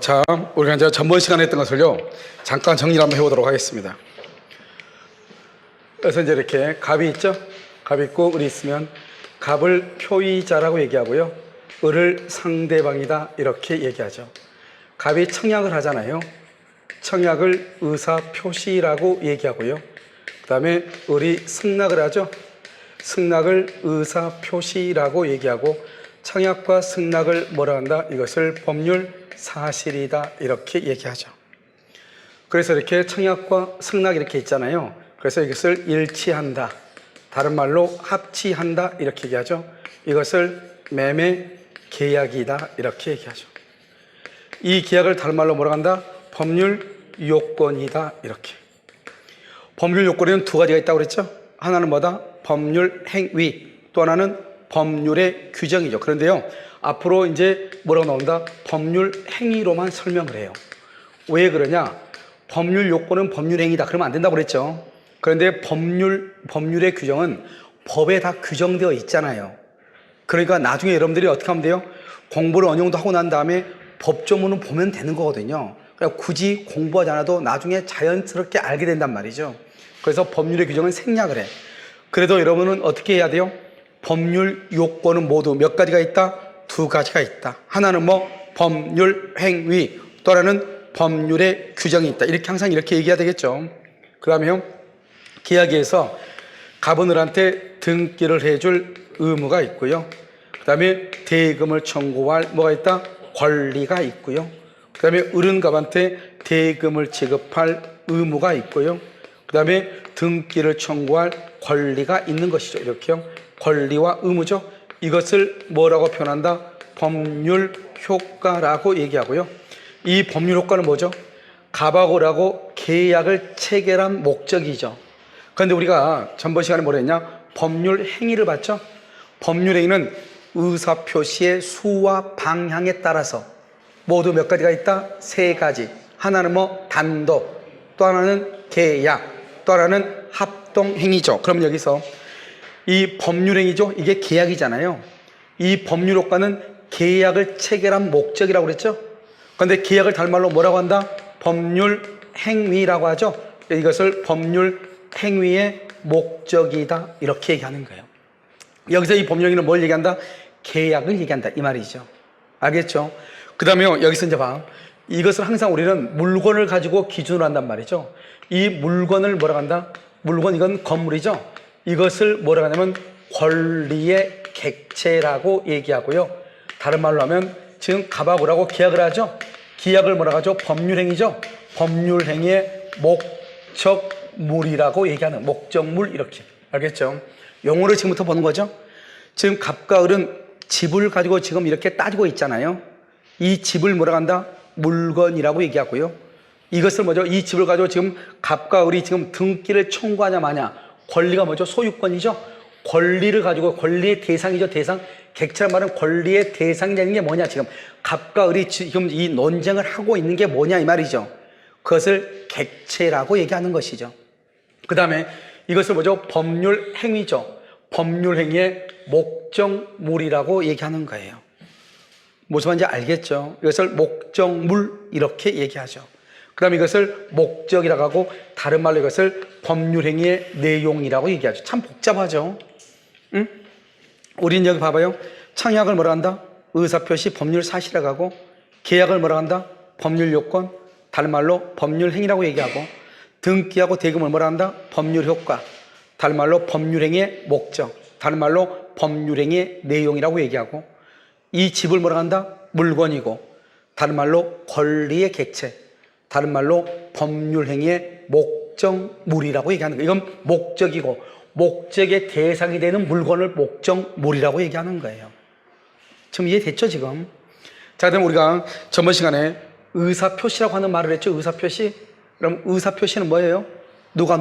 자, 우리가 이제 전번 시간에 했던 것을요, 잠깐 정리를 한번 해보도록 하겠습니다. 그래서 이제 이렇게 갑이 있죠? 갑이 있고 을이 있으면 갑을 표의자라고 얘기하고요, 을을 상대방이다 이렇게 얘기하죠. 갑이 청약을 하잖아요. 청약을 의사표시라고 얘기하고요. 그 다음에 을이 승낙을 하죠. 승낙을 의사표시라고 얘기하고, 청약과 승낙을 뭐라 한다? 이것을 법률 사실이다 이렇게 얘기하죠. 그래서 이렇게 청약과 승낙 이렇게 있잖아요. 그래서 이것을 일치한다, 다른 말로 합치한다 이렇게 얘기하죠. 이것을 매매 계약이다 이렇게 얘기하죠. 이 계약을 다른 말로 뭐라 한다? 법률 요건이다 이렇게. 법률 요건에는 두 가지가 있다고 그랬죠. 하나는 뭐다? 법률 행위, 또 하나는 법률의 규정이죠. 그런데요, 앞으로 이제 뭐라고 나온다? 법률 행위로만 설명을 해요. 왜 그러냐? 법률 요건은 법률 행위다 그러면 안 된다고 그랬죠. 그런데 법률의 규정은 법에 다 규정되어 있잖아요. 그러니까 나중에 여러분들이 어떻게 하면 돼요? 공부를 어느 정도 하고 난 다음에 법조문을 보면 되는 거거든요. 그러니까 굳이 공부하지 않아도 나중에 자연스럽게 알게 된단 말이죠. 그래서 법률의 규정은 생략을 해. 그래도 여러분은 어떻게 해야 돼요? 법률 요건은 모두 몇 가지가 있다? 두 가지가 있다. 하나는 뭐? 법률 행위, 또 하나는 법률의 규정이 있다. 이렇게 항상 이렇게 얘기해야 되겠죠. 그 다음에요, 계약에서 갑은 을한테 등기를 해줄 의무가 있고요. 그 다음에 대금을 청구할 뭐가 있다? 권리가 있고요. 그 다음에 을은 갑한테 대금을 지급할 의무가 있고요. 그 다음에 등기를 청구할 권리가 있는 것이죠. 이렇게요. 권리와 의무죠. 이것을 뭐라고 표현한다? 법률 효과라고 얘기하고요. 이 법률 효과는 뭐죠? 갑하고 을하고 계약을 체결한 목적이죠. 그런데 우리가 전번 시간에 뭐라 했냐? 법률 행위를 봤죠? 법률 행위는 의사표시의 수와 방향에 따라서 모두 몇 가지가 있다? 세 가지. 하나는 뭐? 단독, 또 하나는 계약, 또 하나는 합동행위죠. 그럼 여기서 이 법률행위죠, 이게 계약이잖아요. 이 법률 효과는 계약을 체결한 목적이라고 그랬죠. 그런데 계약을 다른 말로 뭐라고 한다? 법률 행위라고 하죠. 이것을 법률 행위의 목적이다 이렇게 얘기하는 거예요. 여기서 이 법률 행위는 뭘 얘기한다? 계약을 얘기한다 이 말이죠. 알겠죠? 그 다음에 여기서 이제 봐, 이것을 항상 우리는 물건을 가지고 기준으로 한단 말이죠. 이 물건을 뭐라고 한다? 물건, 이건 건물이죠. 이것을 뭐라고 하냐면 권리의 객체라고 얘기하고요. 다른 말로 하면 지금 갑하고 을하고 계약을 하죠. 계약을 뭐라고 하죠? 법률행위죠. 법률행위의 목적물이라고 얘기하는, 목적물 이렇게. 알겠죠? 용어를 지금부터 보는 거죠. 지금 갑과 을은 집을 가지고 지금 이렇게 따지고 있잖아요. 이 집을 뭐라고 한다? 물건이라고 얘기하고요. 이것을 뭐죠? 이 집을 가지고 지금 갑과 을이 지금 등기를 청구하냐 마냐, 권리가 뭐죠? 소유권이죠. 권리를 가지고, 권리의 대상이죠. 대상. 객체란 말은 권리의 대상이라는 게 뭐냐, 지금 갑과 을이 지금 이 논쟁을 하고 있는 게 뭐냐 이 말이죠. 그것을 객체라고 얘기하는 것이죠. 그 다음에 이것을 뭐죠? 법률 행위죠. 법률 행위의 목적물이라고 얘기하는 거예요. 무슨 말인지 알겠죠? 이것을 목적물 이렇게 얘기하죠. 그 다음에 이것을 목적이라고 하고, 다른 말로 이것을 법률행위의 내용이라고 얘기하죠. 참 복잡하죠. 응? 우리는 여기 봐봐요. 청약을 뭐라 한다? 의사표시 법률 사실이라고 하고, 계약을 뭐라 한다? 법률 요건, 다른 말로 법률행위라고 얘기하고, 등기하고 대금을 뭐라 한다? 법률 효과, 다른 말로 법률행위의 목적, 다른 말로 법률행위의 내용이라고 얘기하고, 이 집을 뭐라 한다? 물건이고, 다른 말로 권리의 객체, 다른 말로 법률행위의 목적물이라고 얘기하는 거예요. 이건 목적이고, 목적의 대상이 되는 물건을 목적물이라고 얘기하는 거예요. 지금 이해됐죠, 지금? 자, 그럼 우리가 전번 시간에 의사표시라고 하는 말을 했죠. 의사표시. 그럼 의사표시는 뭐예요? 누가?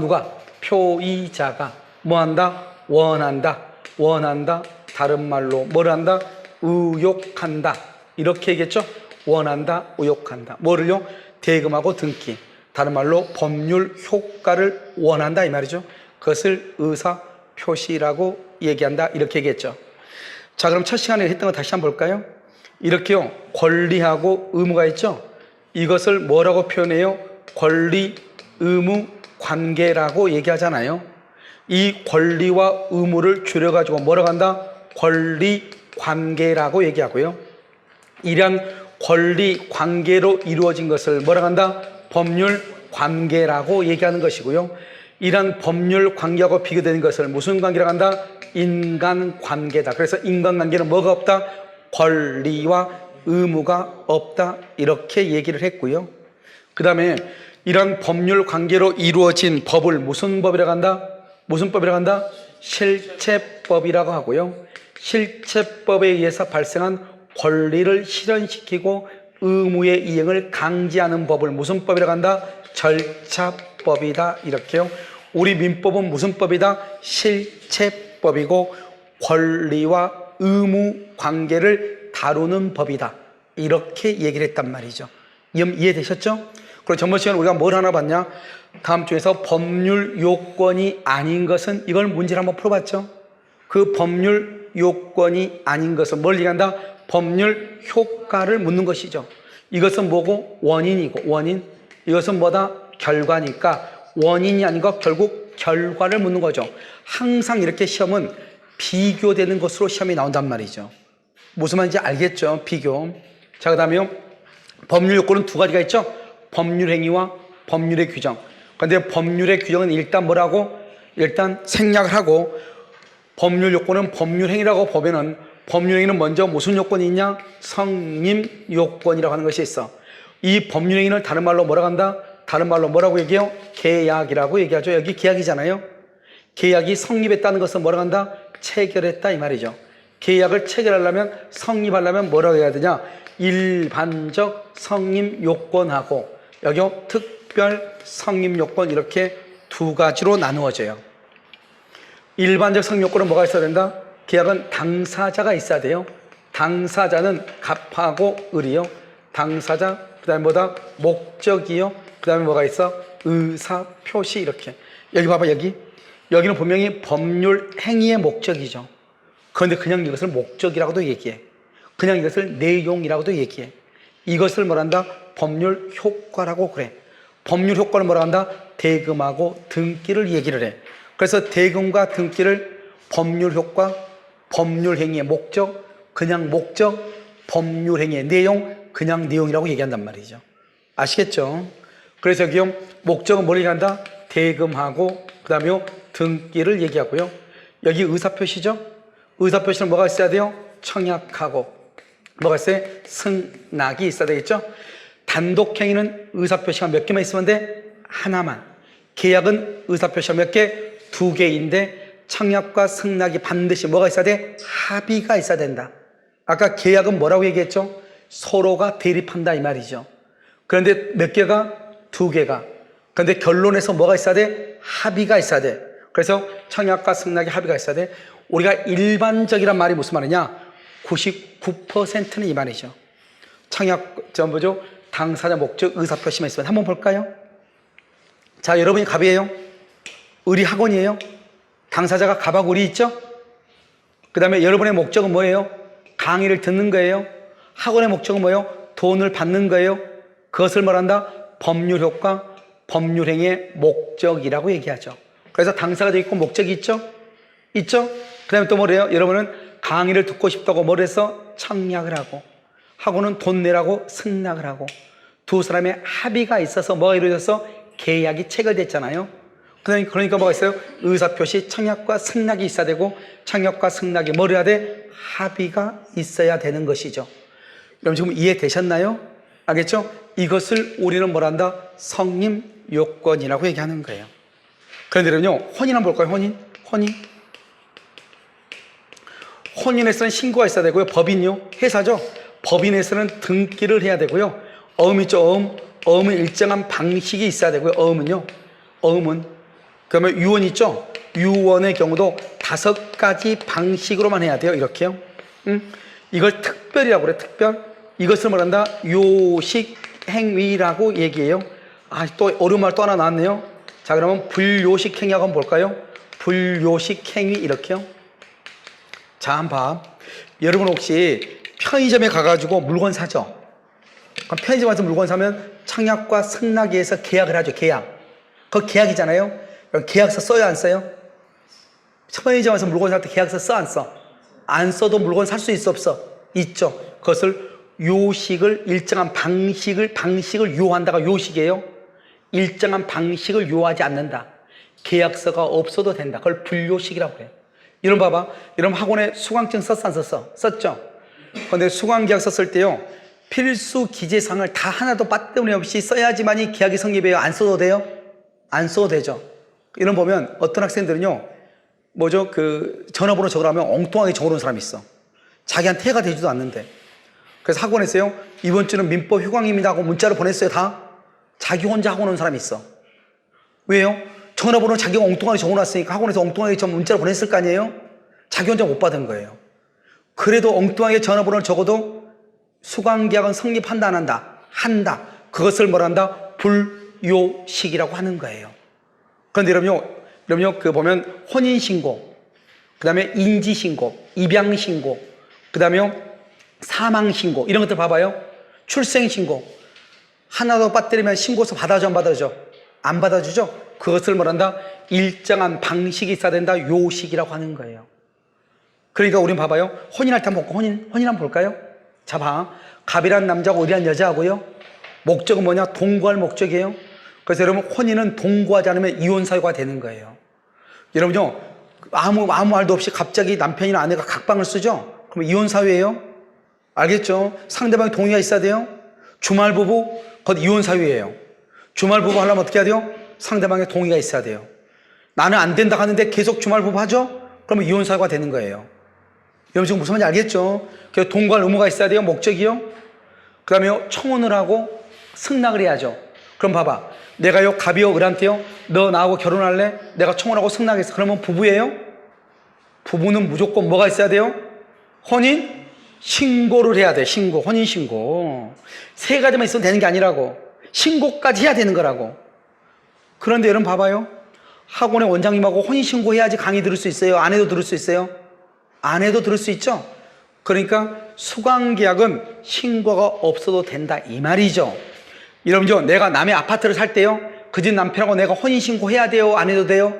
표의자가 뭐 한다? 원한다. 원한다. 다른 말로 뭘 한다? 의욕한다. 이렇게 얘기했죠? 원한다, 의욕한다. 뭐를요? 대금하고 등기, 다른 말로 법률 효과를 원한다 이 말이죠. 그것을 의사표시라고 얘기한다 이렇게 얘기했죠. 자, 그럼 첫 시간에 했던 거 다시 한번 볼까요? 이렇게요. 권리하고 의무가 있죠. 이것을 뭐라고 표현해요? 권리, 의무, 관계라고 얘기하잖아요. 이 권리와 의무를 줄여가지고 뭐라고 한다? 권리, 관계라고 얘기하고요. 이러한 권리, 관계로 이루어진 것을 뭐라고 한다? 법률, 관계라고 얘기하는 것이고요. 이러한 법률, 관계하고 비교되는 것을 무슨 관계라고 한다? 인간관계다. 그래서 인간관계는 뭐가 없다? 권리와 의무가 없다. 이렇게 얘기를 했고요. 그 다음에 이런 법률 관계로 이루어진 법을 무슨 법이라고 한다? 무슨 법이라고 한다? 실체법이라고 하고요. 실체법에 의해서 발생한 권리를 실현시키고 의무의 이행을 강제하는 법을 무슨 법이라고 한다? 절차법이다. 이렇게요. 우리 민법은 무슨 법이다? 실체법이고 권리와 의무 관계를 다루는 법이다. 이렇게 얘기를 했단 말이죠. 이해되셨죠? 그리고 전번 시간에 우리가 뭘 하나 봤냐? 다음 주에서 법률 요건이 아닌 것은, 이걸 문제를 한번 풀어봤죠? 그 법률 요건이 아닌 것은 뭘 얘기한다? 법률 효과를 묻는 것이죠. 이것은 뭐고? 원인이고, 원인. 이것은 뭐다? 결과니까 원인이 아닌 것, 결국 결과를 묻는 거죠. 항상 이렇게 시험은 비교되는 것으로 시험이 나온단 말이죠. 무슨 말인지 알겠죠? 비교. 자, 그 다음에요. 법률 요건은 두 가지가 있죠? 법률 행위와 법률의 규정. 그런데 법률의 규정은 일단 뭐라고? 일단 생략을 하고, 법률 요건은 법률 행위라고 보면은 법률 행위는 먼저 무슨 요건이 있냐? 성립 요건이라고 하는 것이 있어. 이 법률 행위를 다른 말로 뭐라고 한다? 다른 말로 뭐라고 얘기해요? 계약이라고 얘기하죠. 여기 계약이잖아요. 계약이 성립했다는 것은 뭐라고 한다? 체결했다 이 말이죠. 계약을 체결하려면, 성립하려면 뭐라고 해야 되냐? 일반적 성립 요건하고 여기요 특별 성립 요건, 이렇게 두 가지로 나누어져요. 일반적 성립 요건은 뭐가 있어야 된다? 계약은 당사자가 있어야 돼요. 당사자는 갑하고 을이요. 당사자, 그 다음에 뭐다? 목적이요. 그 다음에 뭐가 있어? 의사 표시. 이렇게. 여기 봐봐, 여기는 분명히 법률 행위의 목적이죠. 그런데 그냥 이것을 목적이라고도 얘기해. 그냥 이것을 내용이라고도 얘기해. 이것을 뭐란다? 법률 효과라고 그래. 법률 효과를 뭐라 한다? 대금하고 등기를 얘기를 해. 그래서 대금과 등기를 법률 효과, 법률 행위의 목적, 그냥 목적, 법률 행위의 내용, 그냥 내용이라고 얘기한단 말이죠. 아시겠죠? 그래서 여기요 목적은 뭘 얘기한다? 대금하고 그 다음에 등기를 얘기하고요. 여기 의사표시죠? 의사표시는 뭐가 있어야 돼요? 청약하고 뭐가 있어요? 승낙이 있어야 되겠죠? 단독행위는 의사표시가 몇 개만 있으면 돼? 하나만. 계약은 의사표시가 몇 개? 두 개인데 청약과 승낙이 반드시 뭐가 있어야 돼? 합의가 있어야 된다. 아까 계약은 뭐라고 얘기했죠? 서로가 대립한다 이 말이죠. 그런데 몇 개가? 두 개가. 그런데 결론에서 뭐가 있어야 돼? 합의가 있어야 돼. 그래서 청약과 승낙의 합의가 있어야 돼. 우리가 일반적이란 말이 무슨 말이냐? 99%는 이 말이죠. 청약, 뭐죠? 당사자 목적 의사표시만 있으면 한번 볼까요? 자, 여러분이 갑이에요. 을이 학원이에요. 당사자가 갑하고 을이 있죠? 그 다음에 여러분의 목적은 뭐예요? 강의를 듣는 거예요. 학원의 목적은 뭐예요? 돈을 받는 거예요. 그것을 말한다? 법률 효과, 법률 행위의 목적이라고 얘기하죠. 그래서 당사자도 있고 목적이 있죠? 있죠? 그 다음에 또 뭐래요? 여러분은 강의를 듣고 싶다고 뭘 해서 청약을 하고, 하고는 돈 내라고 승낙을 하고, 두 사람의 합의가 있어서 뭐가 이루어져서 계약이 체결됐잖아요. 그러니까 뭐가 있어요? 의사표시, 청약과 승낙이 있어야 되고, 청약과 승낙이 뭘 해야 돼? 합의가 있어야 되는 것이죠. 여러분 지금 이해되셨나요? 알겠죠? 이것을 우리는 뭐란다? 성립 요건이라고 얘기하는 거예요. 그런데 여러분요, 혼인 한번 볼까요? 혼인. 혼인에서는 신고가 있어야 되고요. 법인요, 회사죠. 법인에서는 등기를 해야 되고요. 어음 있죠, 어음은 일정한 방식이 있어야 되고요. 어음은. 그러면 유언 있죠. 유언의 경우도 5가지 방식으로만 해야 돼요. 이렇게요. 이걸 특별이라고 그래. 특별. 이것을 말한다? 요식 행위라고 얘기해요. 아, 또 어려운 말 또 하나 나왔네요. 자, 그러면 불요식 행위하고 한번 볼까요? 불요식 행위 이렇게요. 자, 한번 봐. 여러분 혹시 편의점에 가가지고 물건 사죠. 그럼 편의점 가서 물건 사면 청약과 승낙위에서 계약을 하죠. 계약. 그거 계약이잖아요. 그럼 계약서 써요, 안 써요? 편의점 가서 물건 살 때 계약서 써, 안 써? 안 써도 물건 살 수 있어, 없어? 있죠. 그것을 요식을 일정한 방식을 요한다가 요식이에요. 일정한 방식을 요하지 않는다. 계약서가 없어도 된다. 그걸 불요식이라고 해요. 이런 봐봐. 이런 학원에 수강증 썼어, 안 썼어? 썼죠. 그런데 수강계약서 쓸 때요, 필수 기재사항을 다 하나도 빠뜨림이 없이 써야지만이 계약이 성립해요. 안 써도 돼요? 안 써도 되죠. 이런 보면 어떤 학생들은요, 뭐죠? 그 전화번호 적으라면 엉뚱하게 적어놓은 사람이 있어. 자기한테 해가 되지도 않는데. 그래서 학원에서요, 이번 주는 민법 휴강입니다 하고 문자를 보냈어요, 다. 자기 혼자 하고 오는 사람이 있어. 왜요? 전화번호 자기가 엉뚱하게 적어놨으니까 학원에서 엉뚱하게 문자를 보냈을 거 아니에요? 자기 혼자 못 받은 거예요. 그래도 엉뚱하게 전화번호를 적어도 수강계약은 성립한다, 안 한다? 한다. 그것을 뭐란다? 불요식이라고 하는 거예요. 그런데 여러분요, 그 보면 혼인신고, 그 다음에 인지신고, 입양신고, 그 다음에 사망신고, 이런 것들 봐봐요. 출생신고. 하나도 빠뜨리면 신고서 받아줘, 안 받아줘? 안 받아주죠? 그것을 뭐란다? 일정한 방식이 있어야 된다. 요식이라고 하는 거예요. 그러니까 우린 봐봐요. 혼인할 때 한번 볼까? 혼인 한번 볼까요? 자, 봐. 갑이란 남자하고 의리한 여자하고요. 목적은 뭐냐? 동거할 목적이에요. 그래서 여러분, 혼인은 동거하지 않으면 이혼 사유가 되는 거예요. 여러분요, 아무 말도 없이 갑자기 남편이나 아내가 각방을 쓰죠? 그럼 이혼 사유예요? 알겠죠? 상대방의 동의가 있어야 돼요? 주말 부부, 그것 이혼 사유예요. 주말 부부 하려면 어떻게 해야 돼요? 상대방의 동의가 있어야 돼요. 나는 안 된다 하는데 계속 주말 부부 하죠? 그러면 이혼 사유가 되는 거예요. 여러분 지금 무슨 말인지 알겠죠? 그래서 동거할 의무가 있어야 돼요. 목적이요. 그 다음에 청혼을 하고 승낙을 해야죠. 그럼 봐봐. 내가요, 갑이요, 을한테요, 너 나하고 결혼할래? 내가 청혼하고 승낙했어. 그러면 부부예요? 부부는 무조건 뭐가 있어야 돼요? 혼인 신고를 해야 돼. 신고, 혼인 신고. 세 가지만 있으면 되는 게 아니라고. 신고까지 해야 되는 거라고. 그런데 여러분 봐봐요. 학원의 원장님하고 혼인 신고해야지 강의 들을 수 있어요? 안 해도 들을 수 있어요? 안 해도 들을 수 있죠? 그러니까 수강계약은 신고가 없어도 된다 이 말이죠. 여러분요, 내가 남의 아파트를 살 때요, 그 집 남편하고 내가 혼인신고해야 돼요? 안 해도 돼요?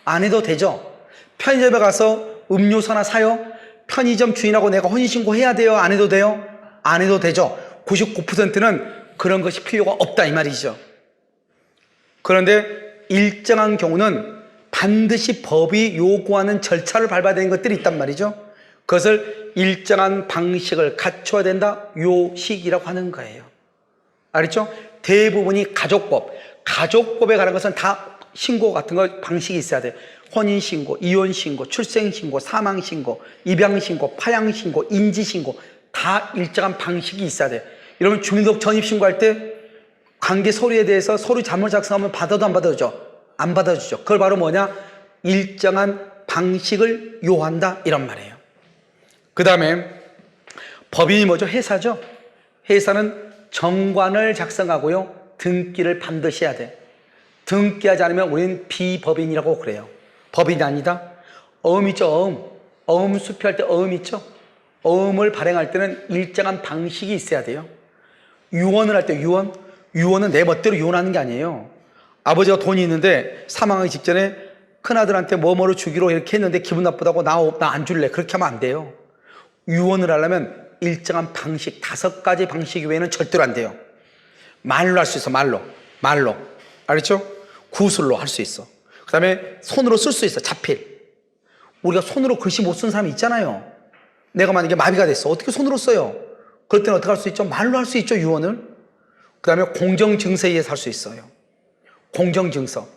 안 해도 되죠. 편의점에 가서 음료수나 사요? 편의점 주인하고 내가 혼인신고해야 돼요? 안 해도 돼요? 안 해도 되죠. 99%는 그런 것이 필요가 없다 이 말이죠. 그런데 일정한 경우는 반드시 법이 요구하는 절차를 밟아야 되는 것들이 있단 말이죠. 그것을 일정한 방식을 갖춰야 된다. 요식이라고 하는 거예요. 알겠죠? 대부분이 가족법에 관한 것은 다 신고 같은 거 방식이 있어야 돼요. 혼인신고, 이혼신고, 출생신고, 사망신고, 입양신고, 파양신고, 인지신고 다 일정한 방식이 있어야 돼요. 여러분 주민등록 전입신고할 때 관계 서류에 대해서 서류 자문 작성하면 받아도 안 받아주죠? 안 받아주죠. 그걸 바로 뭐냐? 일정한 방식을 요한다 이런 말이에요. 그 다음에 법인이 뭐죠? 회사죠. 회사는 정관을 작성하고요, 등기를 반드시 해야 돼. 등기하지 않으면 우리는 비법인이라고 그래요. 법인이 아니다. 어음 있죠? 어음 수표할 때 어음 있죠? 어음을 발행할 때는 일정한 방식이 있어야 돼요. 유언을 할 때 유언은 내 멋대로 유언하는 게 아니에요. 아버지가 돈이 있는데 사망하기 직전에 큰아들한테 뭐뭐를 주기로 이렇게 했는데 기분 나쁘다고 나 안 줄래. 그렇게 하면 안 돼요. 유언을 하려면 일정한 방식, 5가지 방식 외에는 절대로 안 돼요. 말로 할 수 있어. 말로. 알겠죠? 구술로 할 수 있어. 그 다음에 손으로 쓸 수 있어. 자필. 우리가 손으로 글씨 못 쓰는 사람이 있잖아요. 내가 만약에 마비가 됐어. 어떻게 손으로 써요? 그럴 때는 어떻게 할 수 있죠? 말로 할 수 있죠, 유언을. 그 다음에 공정증서에 의해서 할 수 있어요. 공정증서.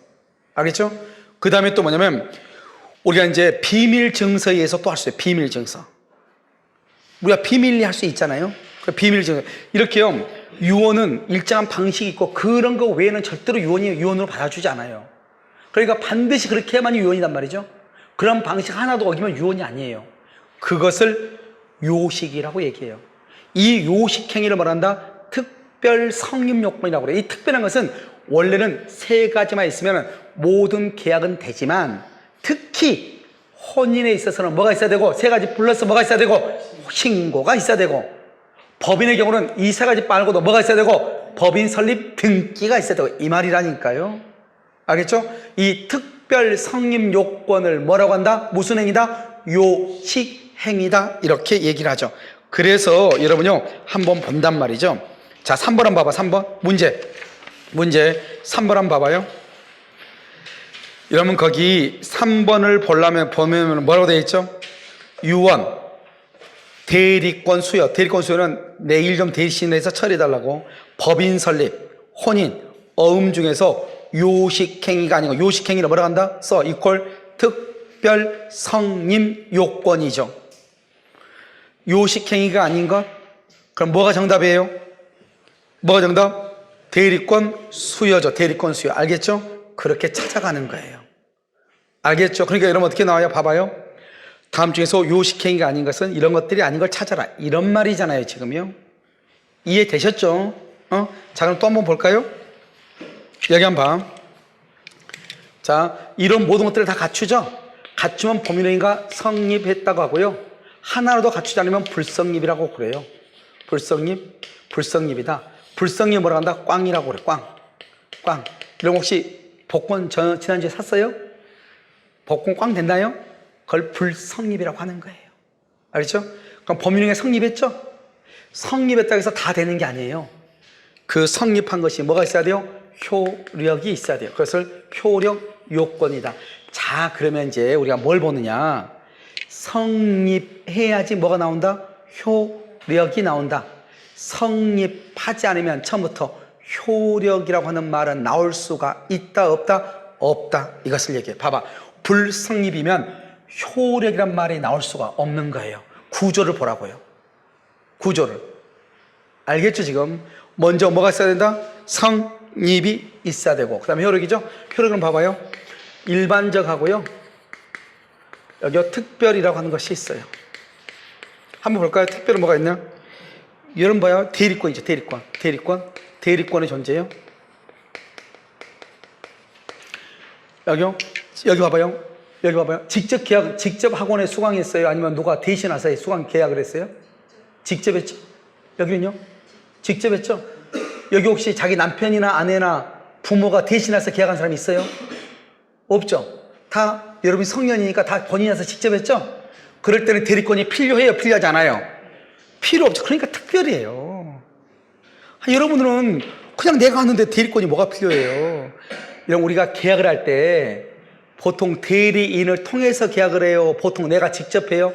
알겠죠? 그 다음에 또 뭐냐면 우리가 이제 비밀증서에 의해서 또 할 수 있어요. 비밀증서. 우리가 비밀리 할 수 있잖아요. 그 비밀증서. 이렇게요, 유언은 일정한 방식이 있고 그런 거 외에는 절대로 유언으로 받아주지 않아요. 그러니까 반드시 그렇게 해야만이 유언이란 말이죠. 그런 방식 하나도 어기면 유언이 아니에요. 그것을 요식이라고 얘기해요. 이 요식 행위를 말한다. 특별 성립 요건이라고 그래요. 이 특별한 것은 원래는 3가지만 있으면 모든 계약은 되지만 특히 혼인에 있어서는 뭐가 있어야 되고, 세 가지 플러스 뭐가 있어야 되고, 신고가 있어야 되고, 법인의 경우는 이 세 가지 말고도 뭐가 있어야 되고, 법인 설립 등기가 있어야 되고, 이 말이라니까요. 알겠죠? 이 특별 성립 요건을 뭐라고 한다? 무슨 행위다? 요식행위다. 이렇게 얘기를 하죠. 그래서 여러분요, 한번 본단 말이죠. 자, 3번 한번 봐봐. 3번 문제 3번 한번 봐봐요. 여러분 거기 3번을 보면 뭐라고 되어 있죠? 유언, 대리권 수여. 대리권 수여는 내일 좀 대신해서 처리해달라고. 법인 설립, 혼인, 어음 중에서 요식행위가 아니고, 요식행위를 뭐라고 한다? 이퀄 특별 성립 요건이죠. 요식행위가 아닌 것? 그럼 뭐가 정답이에요? 뭐가 정답? 대리권 수여죠. 대리권 수여. 알겠죠? 그렇게 찾아가는 거예요. 알겠죠? 그러니까 여러분 어떻게 나와요? 봐봐요. 다음 중에서 요식행위가 아닌 것은 이런 것들이 아닌 걸 찾아라. 이런 말이잖아요, 지금요. 이해되셨죠? 자, 그럼 또 한번 볼까요? 여기 한번 봐. 자, 이런 모든 것들을 다 갖추죠? 갖추면 법인행위가 성립했다고 하고요. 하나라도 갖추지 않으면 불성립이라고 그래요. 불성립이다. 불성립 뭐라고 한다? 꽝이라고 그래. 꽝. 이런 거 혹시 복권 지난주에 샀어요? 복권 꽝 됐나요? 그걸 불성립이라고 하는 거예요. 알겠죠? 그럼 법인행위가 성립했죠? 성립했다고 해서 다 되는 게 아니에요. 그 성립한 것이 뭐가 있어야 돼요? 효력이 있어야 돼요. 그것을 효력 요건이다. 자, 그러면 이제 우리가 뭘 보느냐? 성립해야지 뭐가 나온다? 효력이 나온다. 성립하지 않으면 처음부터 효력이라고 하는 말은 나올 수가 있다, 없다? 없다. 이것을 얘기해. 봐봐. 불성립이면 효력이란 말이 나올 수가 없는 거예요. 구조를 보라고요. 구조를. 알겠죠, 지금? 먼저 뭐가 있어야 된다? 성립이 있어야 되고, 그 다음에 효력이죠? 효력은 봐봐요. 일반적하고요. 여기 특별이라고 하는 것이 있어요. 한번 볼까요? 특별은 뭐가 있냐? 여러분 봐요. 대리권이죠. 대리권의 존재요. 여기 봐봐요. 직접 학원에 수강했어요? 아니면 누가 대신해서 수강 계약을 했어요? 직접 했죠? 여기는요? 직접 했죠? 여기 혹시 자기 남편이나 아내나 부모가 대신해서 계약한 사람이 있어요? 없죠? 다 여러분이 성년이니까 다 본인이 와서 직접 했죠? 그럴 때는 대리권이 필요해요? 필요하지 않아요? 필요 없죠. 그러니까 특별이에요. 여러분들은 그냥 내가 하는데 대리권이 뭐가 필요해요? 이런 우리가 계약을 할 때 보통 대리인을 통해서 계약을 해요? 보통 내가 직접 해요?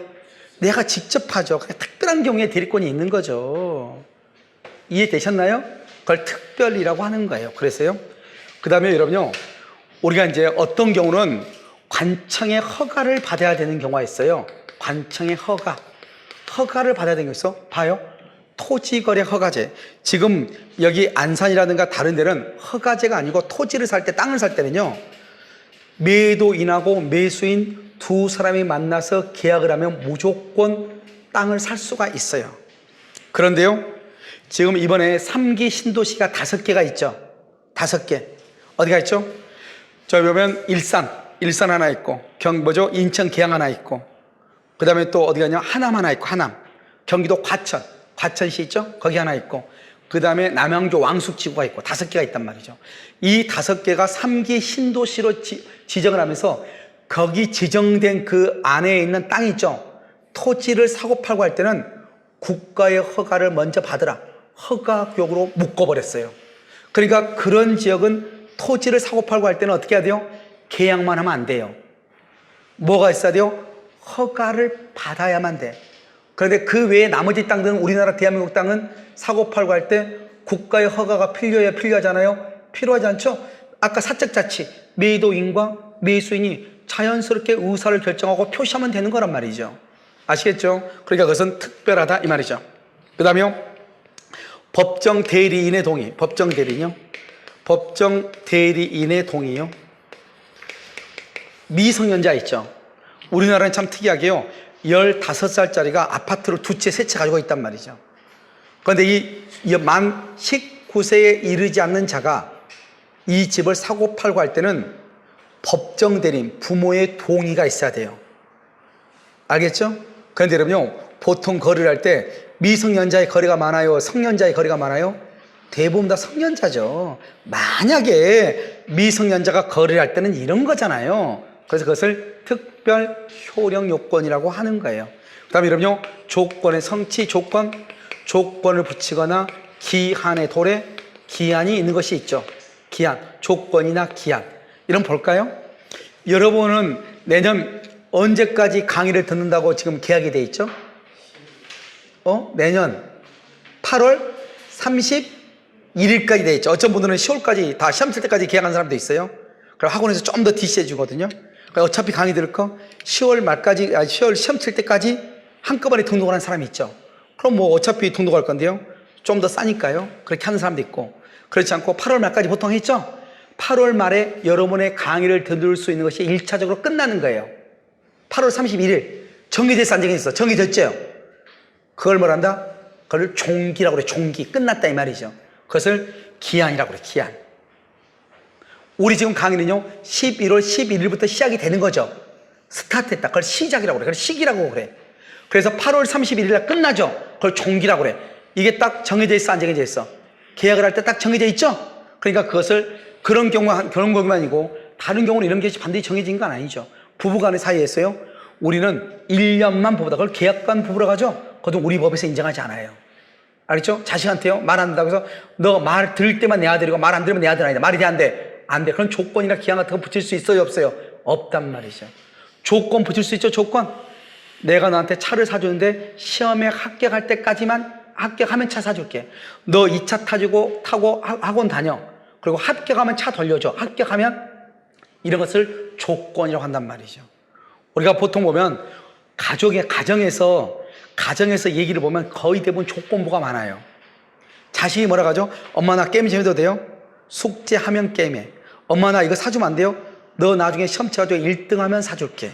내가 직접 하죠. 그냥 특별한 경우에 대리권이 있는 거죠. 이해되셨나요? 그걸 특별이라고 하는 거예요. 그래서요. 그 다음에 여러분요, 우리가 이제 어떤 경우는 관청의 허가를 받아야 되는 경우가 있어요. 관청의 허가를 받아야 되는 게 있어. 봐요. 토지거래 허가제. 지금 여기 안산이라든가 다른 데는 허가제가 아니고 토지를 살 때, 땅을 살 때는요, 매도인하고 매수인 두 사람이 만나서 계약을 하면 무조건 땅을 살 수가 있어요. 그런데요, 지금 이번에 3기 신도시가 5개가 있죠. 5개. 어디가 있죠? 저기 보면 일산 하나 있고, 인천 계양 하나 있고, 그 다음에 또 어디 가냐? 하남 하나 있고, 하남. 경기도 과천시 있죠? 거기 하나 있고, 그 다음에 남양주 왕숙지구가 있고, 5개가 있단 말이죠. 이 5개가 3기 신도시로 지정을 하면서 거기 지정된 그 안에 있는 땅 있죠? 토지를 사고 팔고 할 때는 국가의 허가를 먼저 받으라. 허가격으로 묶어버렸어요. 그러니까 그런 지역은 토지를 사고 팔고 할 때는 어떻게 해야 돼요? 계약만 하면 안 돼요. 뭐가 있어야 돼요? 허가를 받아야만 돼. 그런데 그 외에 나머지 땅들은, 우리나라 대한민국 땅은 사고 팔고 할 때 국가의 허가가 필요해요? 필요하잖아요? 필요하지 않죠? 아까 사적자치, 매도인과 매수인이 자연스럽게 의사를 결정하고 표시하면 되는 거란 말이죠. 아시겠죠? 그러니까 그것은 특별하다 이 말이죠. 그 다음에요, 법정 대리인의 동의. 법정 대리인의 동의요. 미성년자 있죠. 우리나라는 참 특이하게요, 15살짜리가 아파트를 2채, 3채 가지고 있단 말이죠. 그런데 이 만 19세에 이르지 않는 자가 이 집을 사고 팔고 할 때는 법정 대리인, 부모의 동의가 있어야 돼요. 알겠죠? 그런데 여러분요, 보통 거래를 할 때 미성년자의 거래가 많아요? 성년자의 거래가 많아요? 대부분 다 성년자죠. 만약에 미성년자가 거래를 할 때는 이런 거잖아요. 그래서 그것을 특별 효력 요건이라고 하는 거예요. 그 다음에 여러분요, 조건의 성취 조건, 조건을 붙이거나 기한의 도래, 기한이 있는 것이 있죠. 기한, 조건이나 기한. 이런 볼까요? 여러분은 내년 언제까지 강의를 듣는다고 지금 계약이 돼 있죠? 내년 8월 31일까지 돼 있죠. 어떤 분들은 10월까지 다 시험 칠 때까지 계약한 사람도 있어요. 그럼 학원에서 좀 더 DC해 주거든요. 어차피 강의 들을 거 10월 말까지, 10월 시험 칠 때까지 한꺼번에 등록을 한 사람이 있죠. 그럼 뭐 어차피 등록할 건데요. 좀 더 싸니까요. 그렇게 하는 사람도 있고. 그렇지 않고 8월 말까지 보통 했죠. 8월 말에 여러분의 강의를 들을 수 있는 것이 1차적으로 끝나는 거예요. 8월 31일 정기돼서 안 정해졌어. 정기됐죠. 그걸 뭐란다? 그걸 종기라고 그래. 종기. 끝났다 이 말이죠. 그것을 기한이라고 그래. 기한. 우리 지금 강의는요 11월 11일부터 시작이 되는 거죠. 스타트했다. 그걸 시작이라고 그래. 그걸 시기라고 그래. 그래서 8월 31일 날 끝나죠. 그걸 종기라고 그래. 이게 딱 정해져 있어 안 정해져 있어? 계약을 할 때 딱 정해져 있죠. 그러니까 그것을 그런 경우만 아니고 다른 경우는 이런 것이 반드시 정해진 건 아니죠. 부부간의 사이에서요 우리는 1년만 부부다. 그걸 계약간 부부라고 하죠. 그것도 우리 법에서 인정하지 않아요. 알겠죠? 자식한테요 말 안 한다고 해서 너 말 들을 때만 내 아들이고 말 안 들으면 내 아들 아니다. 말이 돼 안 돼? 안 돼. 그런 조건이나 기한 같은 거 붙일 수 있어요 없어요? 없단 말이죠. 조건 붙일 수 있죠. 조건. 내가 너한테 차를 사주는데 시험에 합격할 때까지만 합격하면 차 사줄게. 너 2차 타고 학원 다녀. 그리고 합격하면 차 돌려줘. 합격하면 이런 것을 조건이라고 한단 말이죠. 우리가 보통 보면 가정에서 얘기를 보면 거의 대부분 조건부가 많아요. 자식이 뭐라고 하죠? 엄마 나 게임 좀 해도 돼요? 숙제하면 게임해. 엄마 나 이거 사주면 안 돼요? 너 나중에 시험 쳐가지고 1등 하면 사줄게.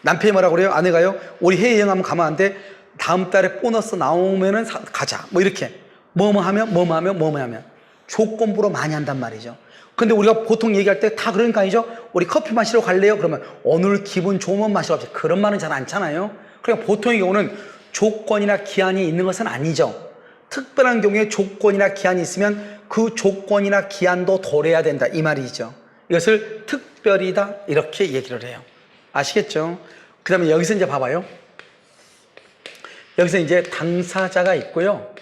남편이 뭐라고 그래요? 아내가요? 우리 해외여행 한번 가면 안 돼? 다음 달에 보너스 나오면은 가자. 뭐 이렇게. 뭐뭐 하면. 조건부로 많이 한단 말이죠. 근데 우리가 보통 얘기할 때 다 그러니까 아니죠? 우리 커피 마시러 갈래요? 그러면 오늘 기분 좋으면 마시러 갑시다. 그런 말은 잘 않잖아요. 그러니까 보통의 경우는 조건이나 기한이 있는 것은 아니죠. 특별한 경우에 조건이나 기한이 있으면 그 조건이나 기한도 도래해야 된다. 이 말이죠. 이것을 특별이다. 이렇게 얘기를 해요. 아시겠죠? 그 다음에 여기서 이제 봐봐요. 여기서 이제 당사자가 있고요.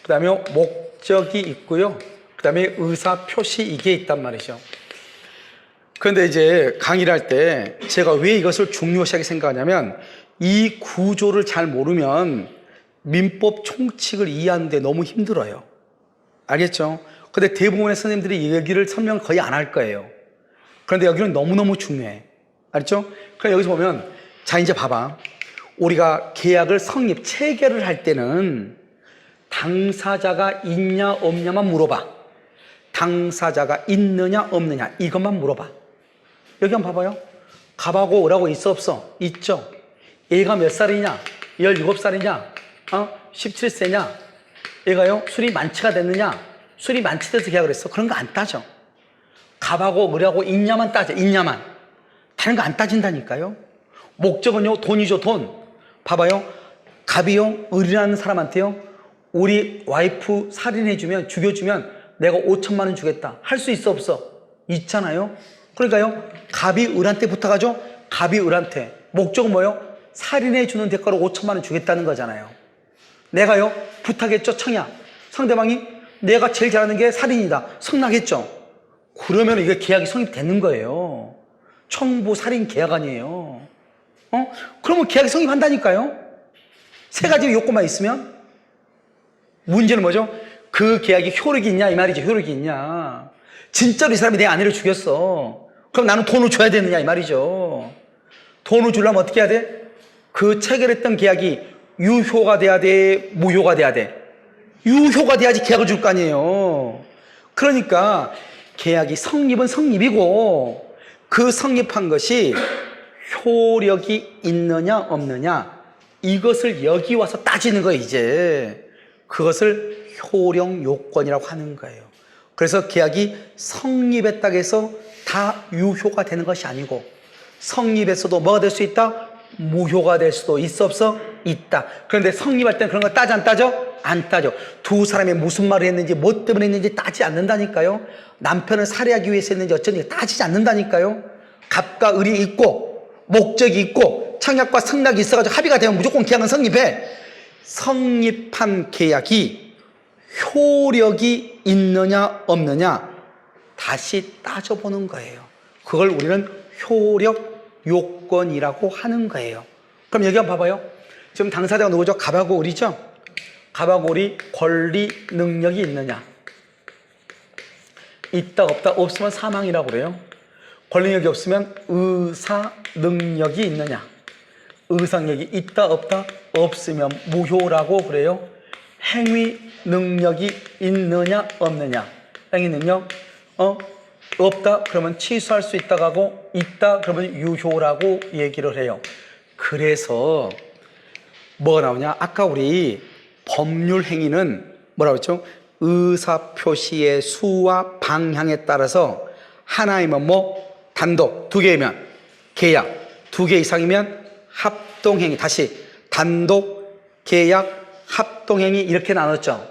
그 다음에 목적이 있고요. 그 다음에 의사 표시 이게 있단 말이죠. 그런데 이제 강의를 할 때 제가 왜 이것을 중요시하게 생각하냐면 이 구조를 잘 모르면 민법 총칙을 이해하는데 너무 힘들어요. 알겠죠? 근데 대부분의 선생님들이 이 얘기를 설명을 거의 안 할 거예요. 그런데 여기는 너무너무 중요해. 알겠죠? 그럼 여기서 보면 자 이제 봐봐. 우리가 계약을 성립, 체결을 할 때는 당사자가 있냐 없냐만 물어봐. 당사자가 있느냐 없느냐 이것만 물어봐. 여기 한번 봐봐요. 갑하고 을하고 있어 없어? 있죠. 얘가 몇 살이냐? 17살이냐? 17세냐? 얘가요 술이 만취가 됐느냐? 술이 만취돼서 계약을 했어. 그런 거 안 따져. 갑하고 을하고 있냐만 따져. 있냐만. 다른 거 안 따진다니까요. 목적은요 돈이죠. 돈. 봐봐요. 갑이요 을이라는 사람한테요 우리 와이프 살인해주면 죽여주면 내가 5천만 원 주겠다. 할 수 있어 없어? 있잖아요. 그러니까요 갑이 을한테 부탁하죠. 갑이 을한테. 목적은 뭐예요? 살인해주는 대가로 5천만 원 주겠다는 거잖아요. 내가요 부탁했죠. 청약. 상대방이 내가 제일 잘하는 게 살인이다. 성낙했죠. 그러면 이게 계약이 성립되는 거예요. 청부 살인 계약 아니에요. 그러면 계약이 성립한다니까요. 세 가지 요건만 있으면. 문제는 뭐죠? 그 계약이 효력이 있냐 이 말이죠. 효력이 있냐. 진짜로 이 사람이 내 아내를 죽였어. 그럼 나는 돈을 줘야 되느냐 이 말이죠. 돈을 주려면 어떻게 해야 돼? 그 체결했던 계약이 유효가 돼야 돼? 무효가 돼야 돼? 유효가 돼야지 계약을 줄 거 아니에요. 그러니까 계약이 성립은 성립이고 그 성립한 것이 효력이 있느냐 없느냐 이것을 여기 와서 따지는 거예요. 이제 그것을 효력 요건이라고 하는 거예요. 그래서 계약이 성립했다고 해서 다 유효가 되는 것이 아니고 성립했어도 뭐가 될 수 있다? 무효가 될 수도 있어 없어? 있다. 그런데 성립할 때는 그런 거 따져 안 따져? 안 따져. 두 사람이 무슨 말을 했는지 뭐 때문에 했는지 따지지 않는다니까요. 남편을 살해하기 위해서 했는지 어쩐지 따지지 않는다니까요. 갑과 을이 있고 목적이 있고 청약과 승낙이 있어가지고 합의가 되면 무조건 계약은 성립해. 성립한 계약이 효력이 있느냐 없느냐 다시 따져보는 거예요. 그걸 우리는 효력 요건이라고 하는 거예요. 그럼 여기 한번 봐봐요. 지금 당사자가 누구죠? 갑하고 을이죠? 갑하고 을이 권리 능력이 있느냐? 있다 없다? 없으면 사망이라고 그래요. 권리 능력이 없으면 의사 능력이 있느냐? 의사 능력이 있다 없다? 없으면 무효라고 그래요. 행위 능력이 있느냐 없느냐? 행위 능력 없다 그러면 취소할 수 있다고 하고 있다 그러면 유효라고 얘기를 해요. 그래서 뭐가 나오냐? 아까 우리 법률 행위는 뭐라고 했죠? 의사표시의 수와 방향에 따라서 하나이면 뭐 단독, 두 개이면 계약, 두 개 이상이면 합동행위. 다시 단독, 계약, 합동행위 이렇게 나눴죠.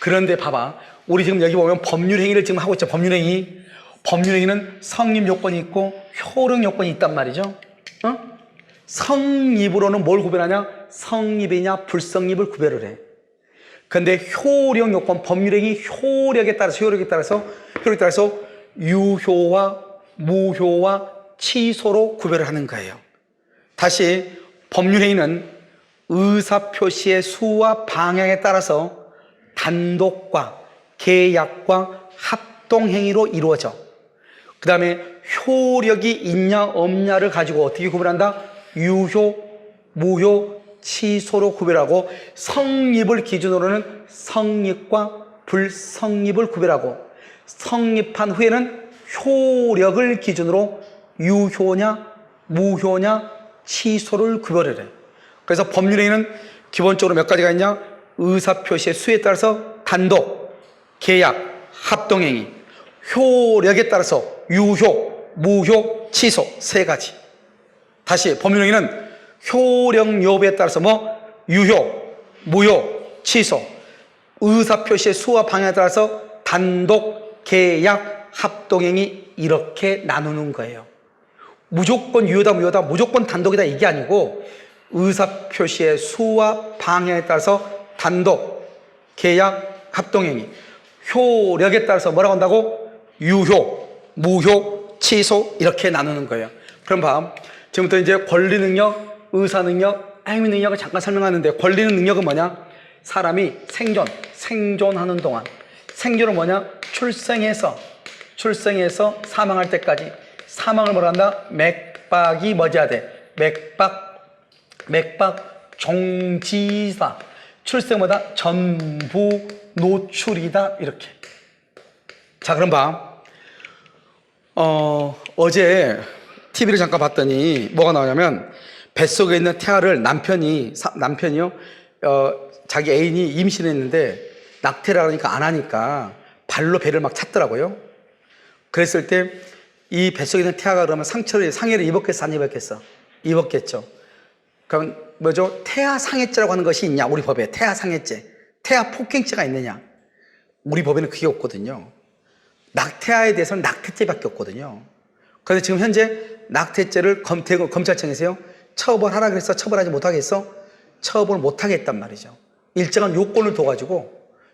그런데 봐봐, 우리 지금 여기 보면 법률행위를 지금 하고 있죠. 법률행위. 법률행위는 성립 요건이 있고 효력 요건이 있단 말이죠. 성립으로는 뭘 구별하냐? 성립이냐 불성립을 구별을 해. 근데 효력 요건, 법률행위 효력에 따라서 유효와 무효와 취소로 구별을 하는 거예요. 다시 법률행위는 의사표시의 수와 방향에 따라서 단독과 계약과 합동행위로 이루어져. 그 다음에 효력이 있냐 없냐를 가지고 어떻게 구별한다? 유효, 무효, 취소로 구별하고 성립을 기준으로는 성립과 불성립을 구별하고 성립한 후에는 효력을 기준으로 유효냐, 무효냐, 취소를 구별을 해. 그래서 법률행위는 기본적으로 몇 가지가 있냐? 의사표시의 수에 따라서 단독, 계약, 합동행위, 효력에 따라서 유효, 무효, 취소 세 가지. 다시 법률행위는 효력 여부에 따라서 뭐 유효, 무효, 취소, 의사표시의 수와 방향에 따라서 단독, 계약, 합동행위 이렇게 나누는 거예요. 무조건 유효다, 무효다, 무조건 단독이다 이게 아니고 의사표시의 수와 방향에 따라서 단독, 계약, 합동행위, 효력에 따라서 뭐라고 한다고? 유효, 무효, 취소 이렇게 나누는 거예요. 그럼 봐. 지금부터 이제 권리 능력, 의사 능력, 행위 능력을 잠깐 설명하는데 권리 능력은 뭐냐? 사람이 생존하는 동안 생존은 뭐냐? 출생해서 사망할 때까지 사망을 뭐라 한다? 맥박이 뭐지야 돼? 맥박 종지사 출생보다 전부 노출이다 이렇게. 자 그럼 봐. 어제 TV를 잠깐 봤더니 뭐가 나오냐면 뱃속에 있는 태아를 남편이요 자기 애인이 임신했는데 낙태를 하니까 안 하니까 발로 배를 막 찼더라고요. 그랬을 때 이 뱃속에 있는 태아가 그러면 상해를 입었겠어 안 입었겠어? 입었겠죠. 그럼 뭐죠? 태아 상해죄라고 하는 것이 있냐? 우리 법에 태아 상해죄, 태아 폭행죄가 있느냐? 우리 법에는 그게 없거든요. 낙태아에 대해서는 낙태죄밖에 없거든요. 그런데 지금 현재 낙태죄를 검찰청에서요 처벌하라 그래서 처벌하지 못하겠어? 처벌 못하겠단 말이죠. 일정한 요건을 둬가지고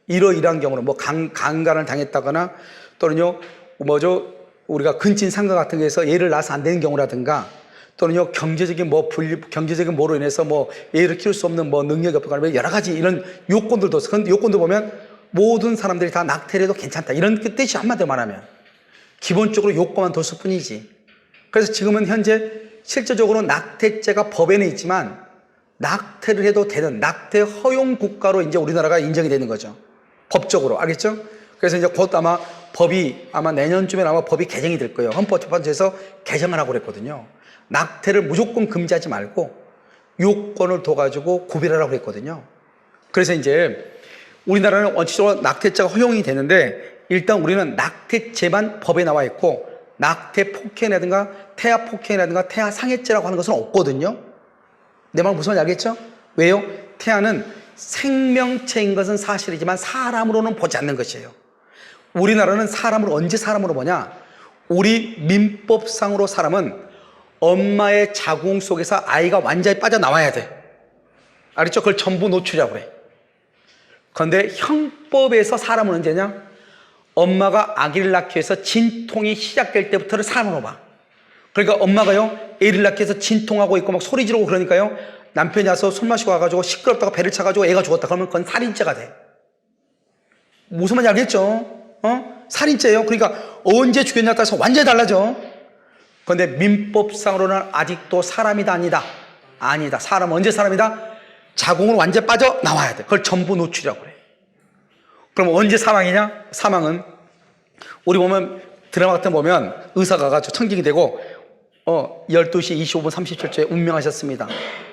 이러이러한 경우는 뭐 강간을 당했다거나 또는요 뭐죠 우리가 근친 상가 같은 거에서 애를 낳아서 안 되는 경우라든가 또는요 경제적인 뭐로 인해서 뭐 애를 키울 수 없는 뭐 능력이 없거나 여러 가지 이런 요건들도 있어. 그런데 요건도 보면 모든 사람들이 다 낙태를 해도 괜찮다 이런 뜻이 한마디로 말하면 기본적으로 요건만 뒀을 뿐이지. 그래서 지금은 현재 실질적으로 낙태죄가 법에는 있지만 낙태를 해도 되는 낙태 허용 국가로 이제 우리나라가 인정이 되는 거죠. 법적으로. 알겠죠? 그래서 이제 곧 아마 내년쯤에 아마 법이 개정이 될 거예요. 헌법재판소에서 개정을 하고 그랬거든요. 낙태를 무조건 금지하지 말고 요건을 둬가지고 구별하라고 그랬거든요. 그래서 이제 우리나라는 원칙적으로 낙태죄가 허용이 되는데 일단 우리는 낙태죄만 법에 나와 있고 낙태 폭행이라든가 태아 폭행이라든가 태아 상해죄라고 하는 것은 없거든요. 내 말 무슨 말인지 알겠죠? 왜요? 태아는 생명체인 것은 사실이지만 사람으로는 보지 않는 것이에요. 우리나라는 사람으로 언제 사람으로 보냐? 우리 민법상으로 사람은 엄마의 자궁 속에서 아이가 완전히 빠져나와야 돼. 알겠죠? 그걸 전부 노출이라고 그래. 그런데 형법에서 사람은 언제냐? 엄마가 아기를 낳기 위해서 진통이 시작될 때부터를 사람으로 봐. 그러니까 엄마가요, 애를 낳기 위해서 진통하고 있고 막 소리 지르고 그러니까요, 남편이 와서 술 마시고 와가지고 시끄럽다고 배를 차가지고 애가 죽었다. 그러면 그건 살인죄가 돼. 무슨 말인지 알겠죠? 살인죄예요. 그러니까 언제 죽였냐에 따라서 완전히 달라져. 그런데 민법상으로는 아직도 사람이다, 아니다? 아니다. 사람은 언제 사람이다? 자궁으로 완전히 빠져나와야 돼. 그걸 전부 노출이라고 그래. 그럼 언제 사망이냐? 사망은 우리 보면 드라마 같은 거 보면 의사가 가지고 천직이 되고 12시 25분 37초에 운명하셨습니다.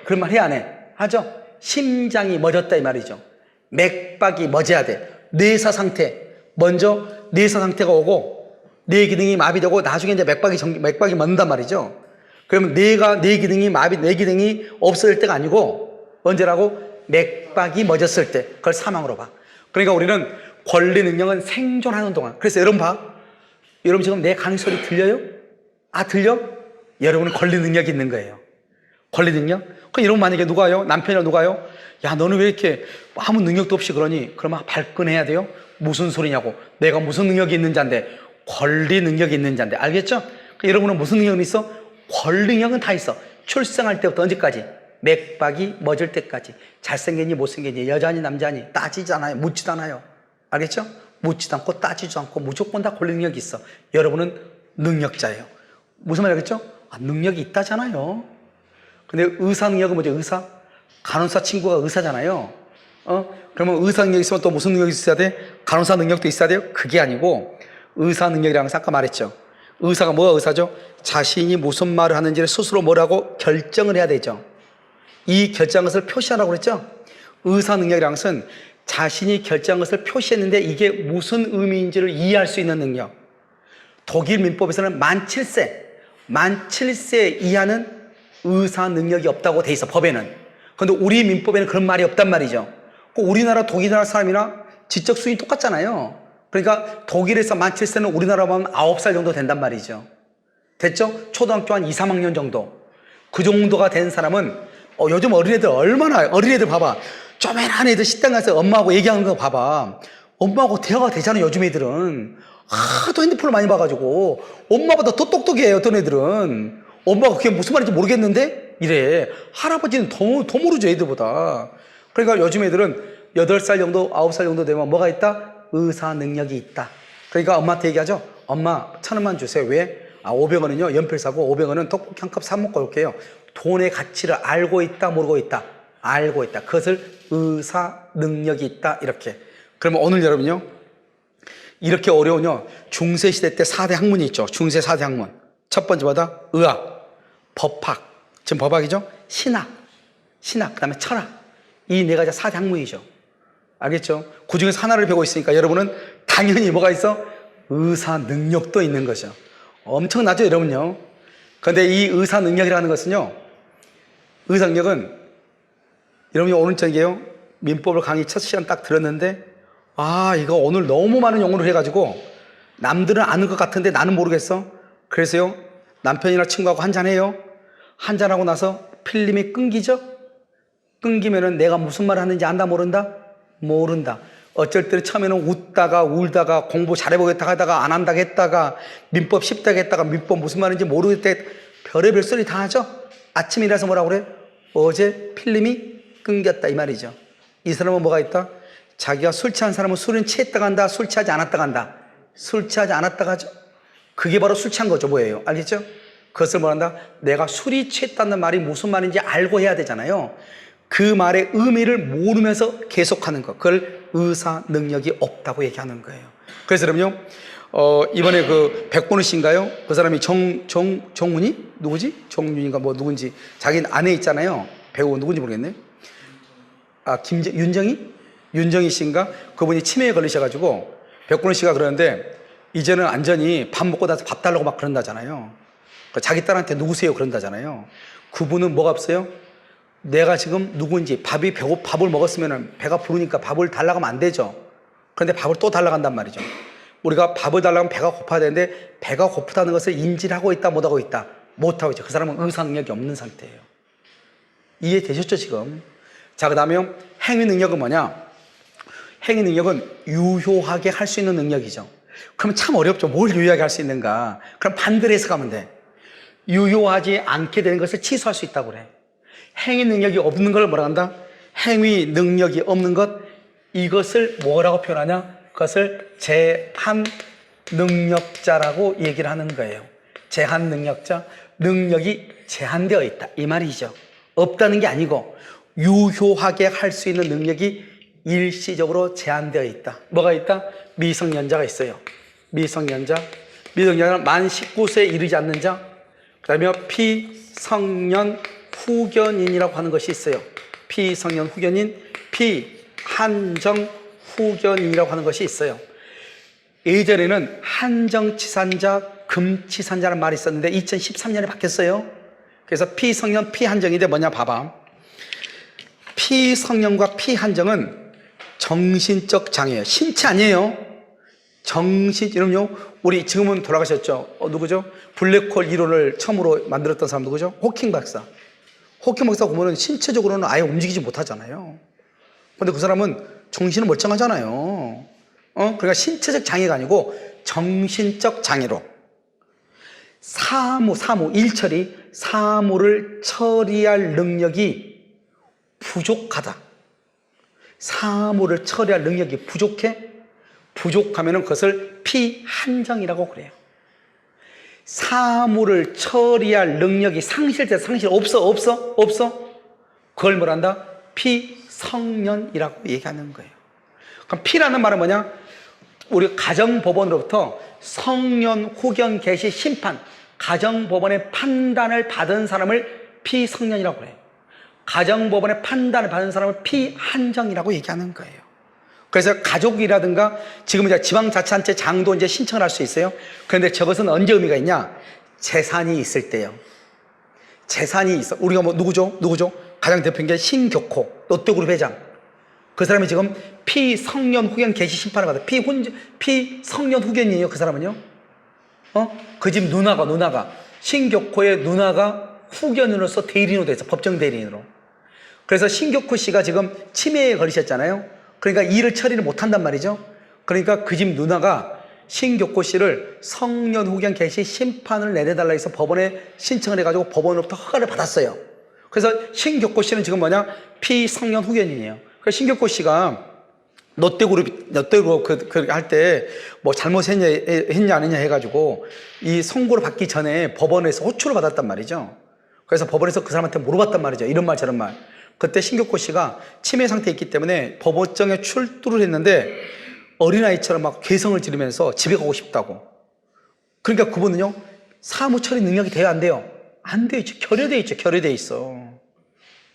그런 말 해 안 해? 하죠? 심장이 멎었다 이 말이죠. 맥박이 멎어야 돼. 뇌사 상태. 먼저 뇌사 상태가 오고 뇌 기능이 마비되고 나중에 이제 맥박이 멎는단 말이죠. 그러면 뇌 기능이 뇌 기능이 없어질 때가 아니고 언제라고? 맥박이 멎었을 때. 그걸 사망으로 봐. 그러니까 우리는 권리 능력은 생존하는 동안. 그래서 여러분 봐. 여러분 지금 내 강의 소리 들려요? 아, 들려? 여러분은 권리 능력이 있는 거예요. 권리 능력? 그럼 여러분 만약에 누가요? 남편이랑 누가요? 야, 너는 왜 이렇게 아무 능력도 없이 그러니? 그러면 발끈해야 돼요. 무슨 소리냐고. 내가 무슨 능력이 있는 자인데, 권리 능력이 있는 자인데. 알겠죠? 여러분은 무슨 능력이 있어? 권리 능력은 다 있어. 출생할 때부터 언제까지? 맥박이 멎을 때까지. 잘생겼니 못생겼니 여자니 남자니 따지지 않아요. 묻지도 않아요. 알겠죠? 묻지도 않고 따지지도 않고 무조건 다 권리 능력이 있어. 여러분은 능력자예요. 무슨 말이야, 그랬죠? 아, 능력이 있다잖아요. 근데 의사 능력은 뭐죠? 의사? 간호사 친구가 의사잖아요. 그러면 의사 능력이 있으면 또 무슨 능력이 있어야 돼? 간호사 능력도 있어야 돼요? 그게 아니고 의사 능력이라는 것은 아까 말했죠. 의사가 뭐가 의사죠? 자신이 무슨 말을 하는지를 스스로 뭐라고 결정을 해야 되죠. 이 결정한 것을 표시하라고 그랬죠. 의사 능력이라는 것은 자신이 결정한 것을 표시했는데 이게 무슨 의미인지를 이해할 수 있는 능력. 독일 민법에서는 만 7세 이하는 의사 능력이 없다고 돼 있어, 법에는. 그런데 우리 민법에는 그런 말이 없단 말이죠. 우리나라 독일나라 사람이나 지적 수준이 똑같잖아요. 그러니까 독일에서 만 7세는 우리나라 보면 9살 정도 된단 말이죠. 됐죠? 초등학교 한 2, 3학년 정도. 그 정도가 된 사람은 요즘 어린애들 봐봐. 쪼매난 애들 식당 가서 엄마하고 얘기하는 거 봐봐. 엄마하고 대화가 되잖아, 요즘 애들은. 하도 핸드폰을 많이 봐가지고. 엄마보다 더 똑똑해요, 어떤 애들은. 엄마가 그게 무슨 말인지 모르겠는데? 이래. 할아버지는 더 모르죠, 애들보다. 그러니까 요즘 애들은 8살 정도, 9살 정도 되면 뭐가 있다? 의사 능력이 있다. 그러니까 엄마한테 얘기하죠. 엄마, 1,000원만 주세요. 왜? 500원은요, 연필 사고 500원은 떡볶이 한 컵 사 먹고 올게요. 돈의 가치를 알고 있다, 모르고 있다? 알고 있다. 그것을 의사 능력이 있다. 이렇게. 그러면 오늘 여러분요, 이렇게 어려운요, 중세시대 때 4대 학문이 있죠. 중세 4대 학문. 첫 번째 뭐다? 의학, 법학. 지금 법학이죠? 신학, 그 다음에 철학. 이 네 가지가 4대 학문이죠. 알겠죠? 그 중에서 하나를 배우고 있으니까 여러분은 당연히 뭐가 있어? 의사 능력도 있는 거죠. 엄청나죠, 여러분요? 그런데 이 의사 능력이라는 것은요, 의사 능력은 여러분이 오늘 저녁에요, 민법을 강의 첫 시간 딱 들었는데, 이거 오늘 너무 많은 용어를 해가지고 남들은 아는 것 같은데 나는 모르겠어. 그래서요, 남편이나 친구하고 한잔해요. 한잔하고 나서 필름이 끊기죠? 끊기면은 내가 무슨 말을 하는지 안다, 모른다? 모른다. 어쩔 때는 처음에는 웃다가 울다가 공부 잘해보겠다 하다가 안 한다고 했다가 민법 쉽다고 했다가 민법 무슨 말인지 모르겠다 별의별 소리 다 하죠? 아침에 일어나서 뭐라고 그래? 어제 필름이 끊겼다 이 말이죠. 이 사람은 뭐가 있다? 자기가 술 취한 사람은 술은 취했다가 한다, 술 취하지 않았다가 한다. 술 취하지 않았다가 하죠. 그게 바로 술 취한 거죠. 뭐예요? 알겠죠? 그것을 뭐한다? 내가 술이 취했다는 말이 무슨 말인지 알고 해야 되잖아요. 그 말의 의미를 모르면서 계속하는 것. 그걸 의사 능력이 없다고 얘기하는 거예요. 그래서 여러분요, 이번에 그 백본우 씨인가요? 그 사람이 정훈이? 누구지? 정윤인가 뭐 누군지. 자기 아내 있잖아요. 배우 누군지 모르겠네. 윤정희 씨인가? 그분이 치매에 걸리셔가지고 백본우 씨가 그러는데 이제는 완전히 밥 먹고 나서 밥 달라고 막 그런다잖아요. 자기 딸한테 누구세요? 그런다잖아요. 그분은 뭐가 없어요? 내가 지금 누구인지, 밥을 먹었으면 배가 부르니까 밥을 달라고 하면 안 되죠. 그런데 밥을 또 달라고 한단 말이죠. 우리가 밥을 달라고 하면 배가 고파야 되는데 배가 고프다는 것을 인지를 하고 있다, 못하고 있다? 못하고 있죠. 그 사람은 의사 능력이 없는 상태예요. 이해되셨죠, 지금? 자, 그 다음에 행위 능력은 뭐냐? 행위 능력은 유효하게 할 수 있는 능력이죠. 그럼 참 어렵죠. 뭘 유효하게 할 수 있는가? 그럼 반대로 해석하면 돼. 유효하지 않게 되는 것을 취소할 수 있다고 그래. 행위 능력이 없는 걸 뭐라 한다? 행위 능력이 없는 것, 이것을 뭐라고 표현하냐? 그것을 제한 능력자라고 얘기를 하는 거예요. 제한 능력자, 능력이 제한되어 있다, 이 말이죠. 없다는 게 아니고 유효하게 할 수 있는 능력이 일시적으로 제한되어 있다. 뭐가 있다? 미성년자가 있어요. 미성년자는 만 19세에 이르지 않는 자, 그 다음에 피성년 후견인이라고 하는 것이 있어요. 피성년 후견인, 피한정 후견인이라고 하는 것이 있어요. 예전에는 한정치산자, 금치산자라는 말이 있었는데 2013년에 바뀌었어요. 그래서 피성년, 피한정인데 뭐냐 봐봐. 피성년과 피한정은 정신적 장애예요. 신체 아니에요. 여러분요, 우리 지금은 돌아가셨죠? 누구죠? 블랙홀 이론을 처음으로 만들었던 사람 누구죠? 호킹 박사. 호킹 박사 보면은 신체적으로는 아예 움직이지 못하잖아요. 근데 그 사람은 정신은 멀쩡하잖아요. 그러니까 신체적 장애가 아니고 정신적 장애로 일처리, 사무를 처리할 능력이 부족하다. 사무를 처리할 능력이 부족하면은 그것을 피한정이라고 그래요. 사무를 처리할 능력이 상실돼서 없어. 그걸 뭐란다? 피성년이라고 얘기하는 거예요. 그럼 피라는 말은 뭐냐? 우리 가정법원으로부터 성년 후견 개시 심판, 가정법원의 판단을 받은 사람을 피성년이라고 해요. 가정법원의 판단을 받은 사람을 피한정이라고 얘기하는 거예요. 그래서 가족이라든가 지금 이제 지방자치단체 장도 이제 신청을 할 수 있어요. 그런데 저것은 언제 의미가 있냐? 재산이 있을 때요. 재산이 있어. 우리가 뭐 누구죠? 가장 대표인 게 신격호 롯데그룹 회장. 그 사람이 지금 피성년 후견 개시 심판을 받아. 피성년 후견이에요. 그 사람은요. 그 집 누나가 신격호의 누나가 후견으로서 대리인으로 돼서 법정 대리인으로. 그래서 신격호 씨가 지금 치매에 걸리셨잖아요. 그러니까 일을 처리를 못한단 말이죠. 그러니까 그 집 누나가 신격호 씨를 성년 후견 개시 심판을 내려달라 해서 법원에 신청을 해가지고 법원으로부터 허가를 받았어요. 그래서 신격호 씨는 지금 뭐냐? 피성년 후견인이에요. 그래서 신격호 씨가 롯데그룹 할 때 뭐 잘못했냐 안 했냐 해가지고 이 선고를 받기 전에 법원에서 호출을 받았단 말이죠. 그래서 법원에서 그 사람한테 물어봤단 말이죠. 이런 말 저런 말. 그때 신격호 씨가 치매 상태에 있기 때문에 법원장에 출두를 했는데 어린아이처럼 막 괴성을 지르면서 집에 가고 싶다고. 그러니까 그분은요, 사무 처리 능력이 돼요, 안 돼요? 안 돼 있죠. 결여돼 있어.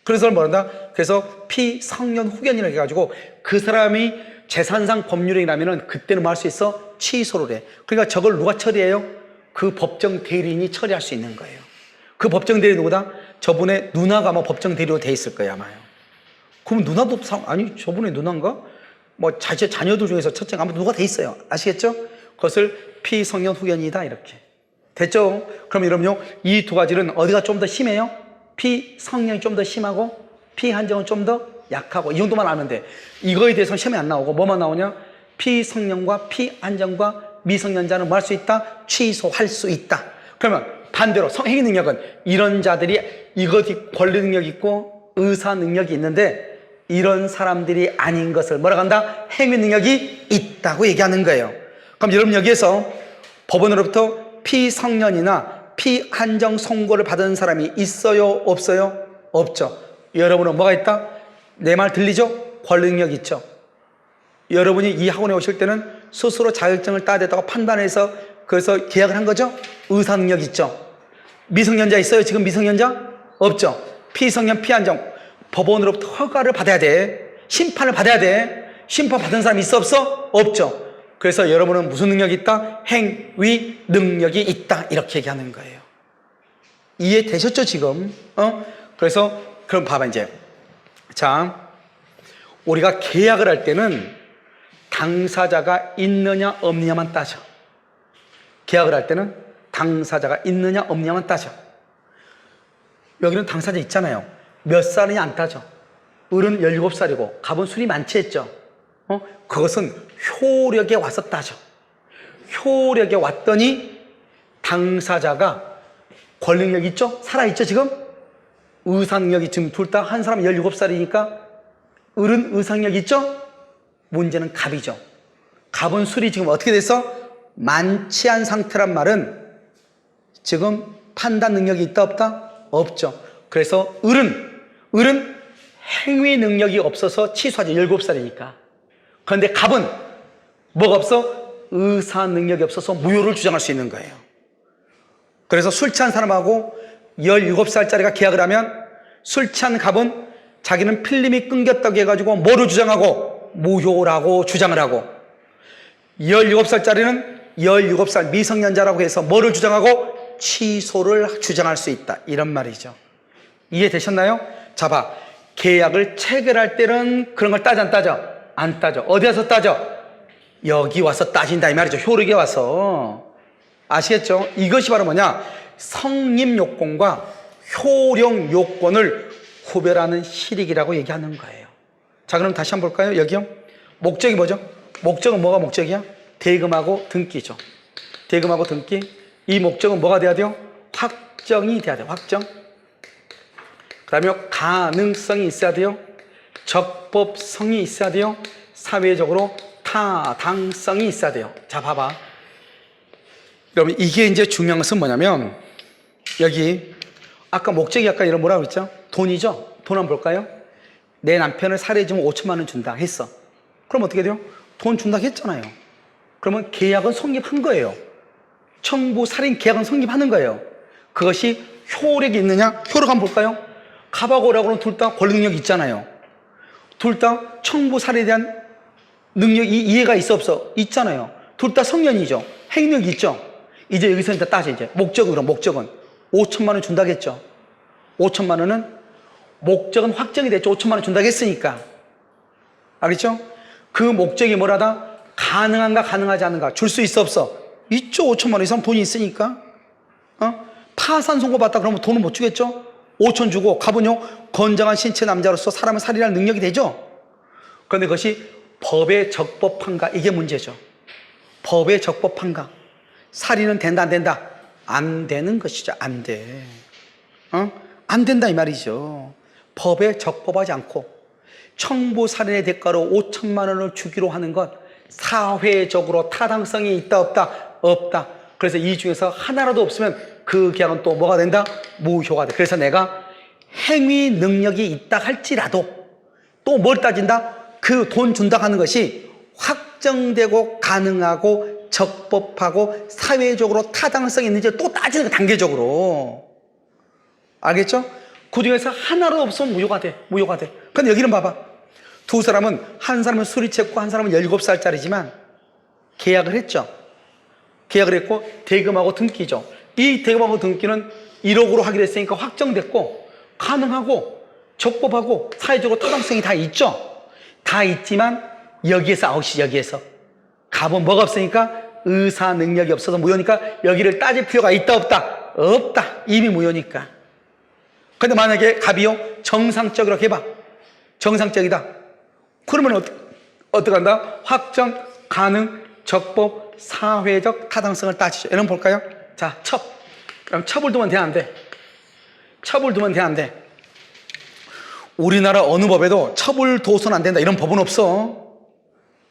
그래서 뭐란다? 그래서 피성년 후견이라고 해가지고 그 사람이 재산상 법률행위라면은 그때는 뭐 할 수 있어? 취소를 해. 그러니까 저걸 누가 처리해요? 그 법정 대리인이 처리할 수 있는 거예요. 그 법정 대리인 누구다? 저분의 누나가 아마 법정 대리로 돼 있을 거예요, 아마요. 그럼 누나도 아니 저분의 누나인가? 뭐 자녀들 중에서 첫째가 아무튼 누가 돼 있어요. 아시겠죠? 그것을 피성년 후견이다 이렇게. 됐죠? 그럼 여러분요, 이 두 가지는 어디가 좀 더 심해요? 피성년이 좀 더 심하고 피한정은 좀 더 약하고, 이 정도만 알면 돼. 이거에 대해서는 시험에 안 나오고 뭐만 나오냐? 피성년과 피한정과 미성년자는 뭐 할 수 있다? 취소할 수 있다. 그러면 반대로 행위 능력은 이런 자들이 이것이 권리 능력이 있고 의사 능력이 있는데 이런 사람들이 아닌 것을 뭐라고 한다? 행위 능력이 있다고 얘기하는 거예요. 그럼 여러분 여기에서 법원으로부터 피성년이나 피한정 선고를 받은 사람이 있어요? 없어요? 없죠. 여러분은 뭐가 있다? 내 말 들리죠? 권리 능력이 있죠. 여러분이 이 학원에 오실 때는 스스로 자격증을 따야 된다고 판단해서 그래서 계약을 한 거죠? 의사 능력이 있죠. 미성년자 있어요? 지금 미성년자? 없죠. 피성년, 피한정 법원으로부터 허가를 받아야 돼. 심판을 받아야 돼. 심판 받은 사람이 있어 없어? 없죠. 그래서 여러분은 무슨 능력이 있다? 행위 능력이 있다. 이렇게 얘기하는 거예요. 이해되셨죠 지금? 그래서 그럼 봐봐, 이제. 자, 우리가 계약을 할 때는 당사자가 있느냐, 없느냐만 따져. 계약을 할 때는 당사자가 있느냐, 없느냐만 따져. 여기는 당사자 있잖아요. 몇 살이냐 안 따져. 을은 17살이고, 갑은 술이 많지 했죠. 그것은 효력에 와서 따져. 효력에 왔더니 당사자가 권력력 있죠? 살아있죠, 지금? 의상력이 지금 둘 다 한 사람은 17살이니까 을은 의상력 있죠? 문제는 갑이죠. 갑은 술이 지금 어떻게 됐어? 많지 않은 상태란 말은 지금 판단 능력이 있다 없다? 없죠. 그래서 을은 행위 능력이 없어서 취소하죠. 17살이니까. 그런데 갑은 뭐가 없어? 의사 능력이 없어서 무효를 주장할 수 있는 거예요. 그래서 술 취한 사람하고 17살짜리가 계약을 하면 술 취한 갑은 자기는 필름이 끊겼다고 해가지고 뭐를 주장하고? 무효라고 주장을 하고, 17살짜리는 17살 미성년자라고 해서 뭐를 주장하고? 취소를 주장할 수 있다. 이런 말이죠. 이해되셨나요? 자, 봐. 계약을 체결할 때는 그런 걸 따져 안 따져? 안 따져. 어디 와서 따져? 여기 와서 따진다 이 말이죠. 효력에 와서. 아시겠죠? 이것이 바로 뭐냐? 성립 요건과 효력 요건을 구별하는 실익이라고 얘기하는 거예요. 자, 그럼 다시 한번 볼까요? 여기요. 목적이 뭐죠? 목적은 뭐가 목적이야? 대금하고 등기죠. 대금하고 등기. 이 목적은 뭐가 돼야 돼요? 확정이 돼야 돼요. 확정. 그 다음에 가능성이 있어야 돼요. 적법성이 있어야 돼요. 사회적으로 타당성이 있어야 돼요. 자, 봐봐. 여러분, 이게 이제 중요한 것은 뭐냐면, 여기, 아까 목적이 아까 이런 뭐라고 그랬죠? 돈이죠? 돈 한번 볼까요? 내 남편을 살해해주면 5천만 원 준다 했어. 그럼 어떻게 돼요? 돈 준다 했잖아요. 그러면 계약은 성립한 거예요. 청부 살인 계약은 성립하는 거예요. 그것이 효력이 있느냐? 효력 한번 볼까요? 갑하고 을하고는 둘 다 권리 능력이 있잖아요. 둘 다 청부 살인에 대한 능력이 이해가 있어 없어? 있잖아요. 둘 다 성년이죠. 행력이 있죠. 이제 여기서 일단 따져. 이제 목적은 5천만 원 준다겠죠. 5천만 원은 목적은 확정이 됐죠. 5천만 원 준다고 했으니까. 알겠죠? 그 목적이 뭐라다? 가능한가 가능하지 않은가? 줄 수 있어 없어? 있죠. 5천만 원 이상 돈이 있으니까. 파산 선고 받다 그러면 돈은 못 주겠죠? 5천 주고 갑은요 건장한 신체 남자로서 사람을 살인할 능력이 되죠. 그런데 그것이 법에 적법한가? 이게 문제죠. 법에 적법한가? 살인은 된다 안 된다? 안 되는 것이죠. 안 돼. 안 된다 이 말이죠. 법에 적법하지 않고 청부 살인의 대가로 5천만 원을 주기로 하는 것, 사회적으로 타당성이 있다 없다? 없다. 그래서 이 중에서 하나라도 없으면 그 계약은 또 뭐가 된다? 무효가 돼. 그래서 내가 행위 능력이 있다 할지라도 또 뭘 따진다? 그 돈 준다 하는 것이 확정되고 가능하고 적법하고 사회적으로 타당성이 있는지 또 따지는 거 단계적으로. 알겠죠? 그 중에서 하나로 없으면 무효가 돼. 무효가 돼. 근데 여기는 봐봐. 두 사람은, 한 사람은 술이 취했고 한 사람은 17살짜리지만 계약을 했죠. 계약을 했고 대금하고 등기죠. 이 대금하고 등기는 1억으로 하기로 했으니까 확정됐고 가능하고 적법하고 사회적으로 타당성이 다 있죠. 다 있지만 여기에서 아웃이 여기에서. 갑은 뭐가 없으니까 의사 능력이 없어서 무효니까 여기를 따질 필요가 있다 없다? 없다. 이미 무효니까. 근데 만약에 갑이요 정상적이라고 해봐. 정상적이다. 그러면 어떡한다? 확정, 가능, 적법, 사회적 타당성을 따지죠. 여러분 볼까요? 자, 그럼 첩을 두면 돼, 안 돼? 첩을 두면 돼, 안 돼? 우리나라 어느 법에도 첩을 둬서는 안 된다 이런 법은 없어.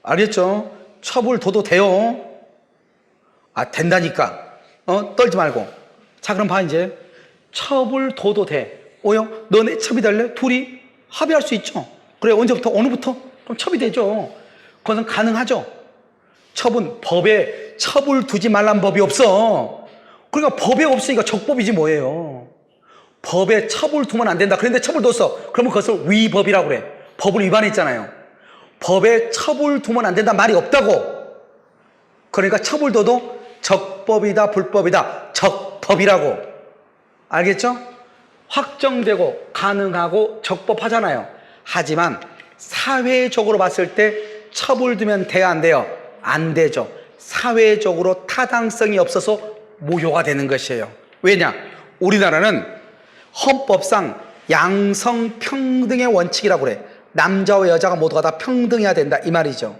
알겠죠? 첩을 둬도 돼요. 아, 된다니까. 떨지 말고. 자, 그럼 봐, 이제. 첩을 둬도 돼. 오요? 너네 첩이 될래? 둘이 합의할 수 있죠. 그래, 언제부터? 어느부터? 그럼 첩이 되죠. 그것은 가능하죠. 첩은 법에 첩을 두지 말란 법이 없어. 그러니까 법에 없으니까 적법이지 뭐예요. 법에 첩을 두면 안 된다. 그런데 첩을 뒀어. 그러면 그것을 위법이라고 그래. 법을 위반했잖아요. 법에 첩을 두면 안 된다 말이 없다고. 그러니까 첩을 둬도 적법이다 불법이다 적법이라고. 알겠죠? 확정되고 가능하고 적법하잖아요. 하지만 사회적으로 봤을 때 처벌두면 돼야 안 돼요? 안 되죠. 사회적으로 타당성이 없어서 무효가 되는 것이에요. 왜냐? 우리나라는 헌법상 양성평등의 원칙이라고 그래. 남자와 여자가 모두가 다 평등해야 된다 이 말이죠.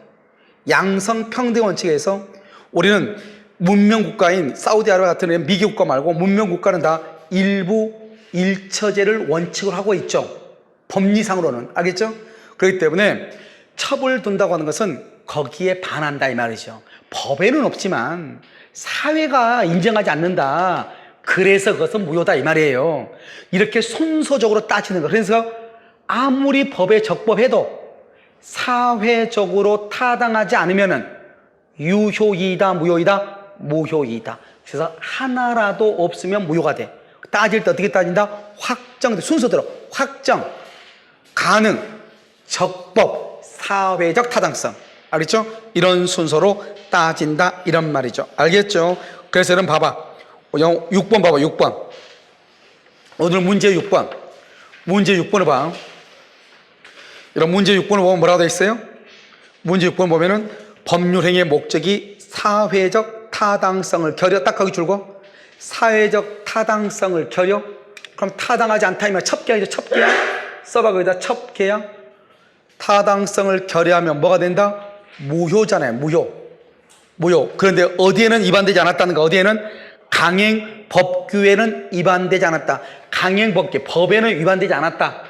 양성평등 원칙에서 우리는 문명국가인 사우디아라비아 같은 미개 국가 말고 문명국가는 다 일부 일처제를 원칙으로 하고 있죠. 법리상으로는. 알겠죠? 그렇기 때문에 처벌 둔다고 하는 것은 거기에 반한다 이 말이죠. 법에는 없지만 사회가 인정하지 않는다. 그래서 그것은 무효다 이 말이에요. 이렇게 순서적으로 따지는 거. 그래서 아무리 법에 적법해도 사회적으로 타당하지 않으면은 유효이다 무효이다? 무효이다. 그래서 하나라도 없으면 무효가 돼. 따질 때 어떻게 따진다? 확정, 순서대로 확정, 가능, 적법, 사회적 타당성. 알겠죠? 이런 순서로 따진다 이런 말이죠. 알겠죠? 그래서 여러분 봐봐. 6번 봐봐. 6번. 오늘 문제 6번. 문제 6번을 봐. 이런 문제 6번을 보면 뭐라고 되어 있어요? 문제 6번 보면은 법률행위의 목적이 사회적 타당성을 겨려. 딱 거기 줄고 사회적 타당성을 겨려. 그럼 타당하지 않다면 첩계야죠. 첩계야. 써봐 거기다 첩계야. 타당성을 겨려하면 뭐가 된다? 무효잖아요. 무효. 그런데 어디에는 위반되지 않았다는 거. 어디에는 강행 법규에는 위반되지 않았다. 강행 법규 법에는 위반되지 않았다.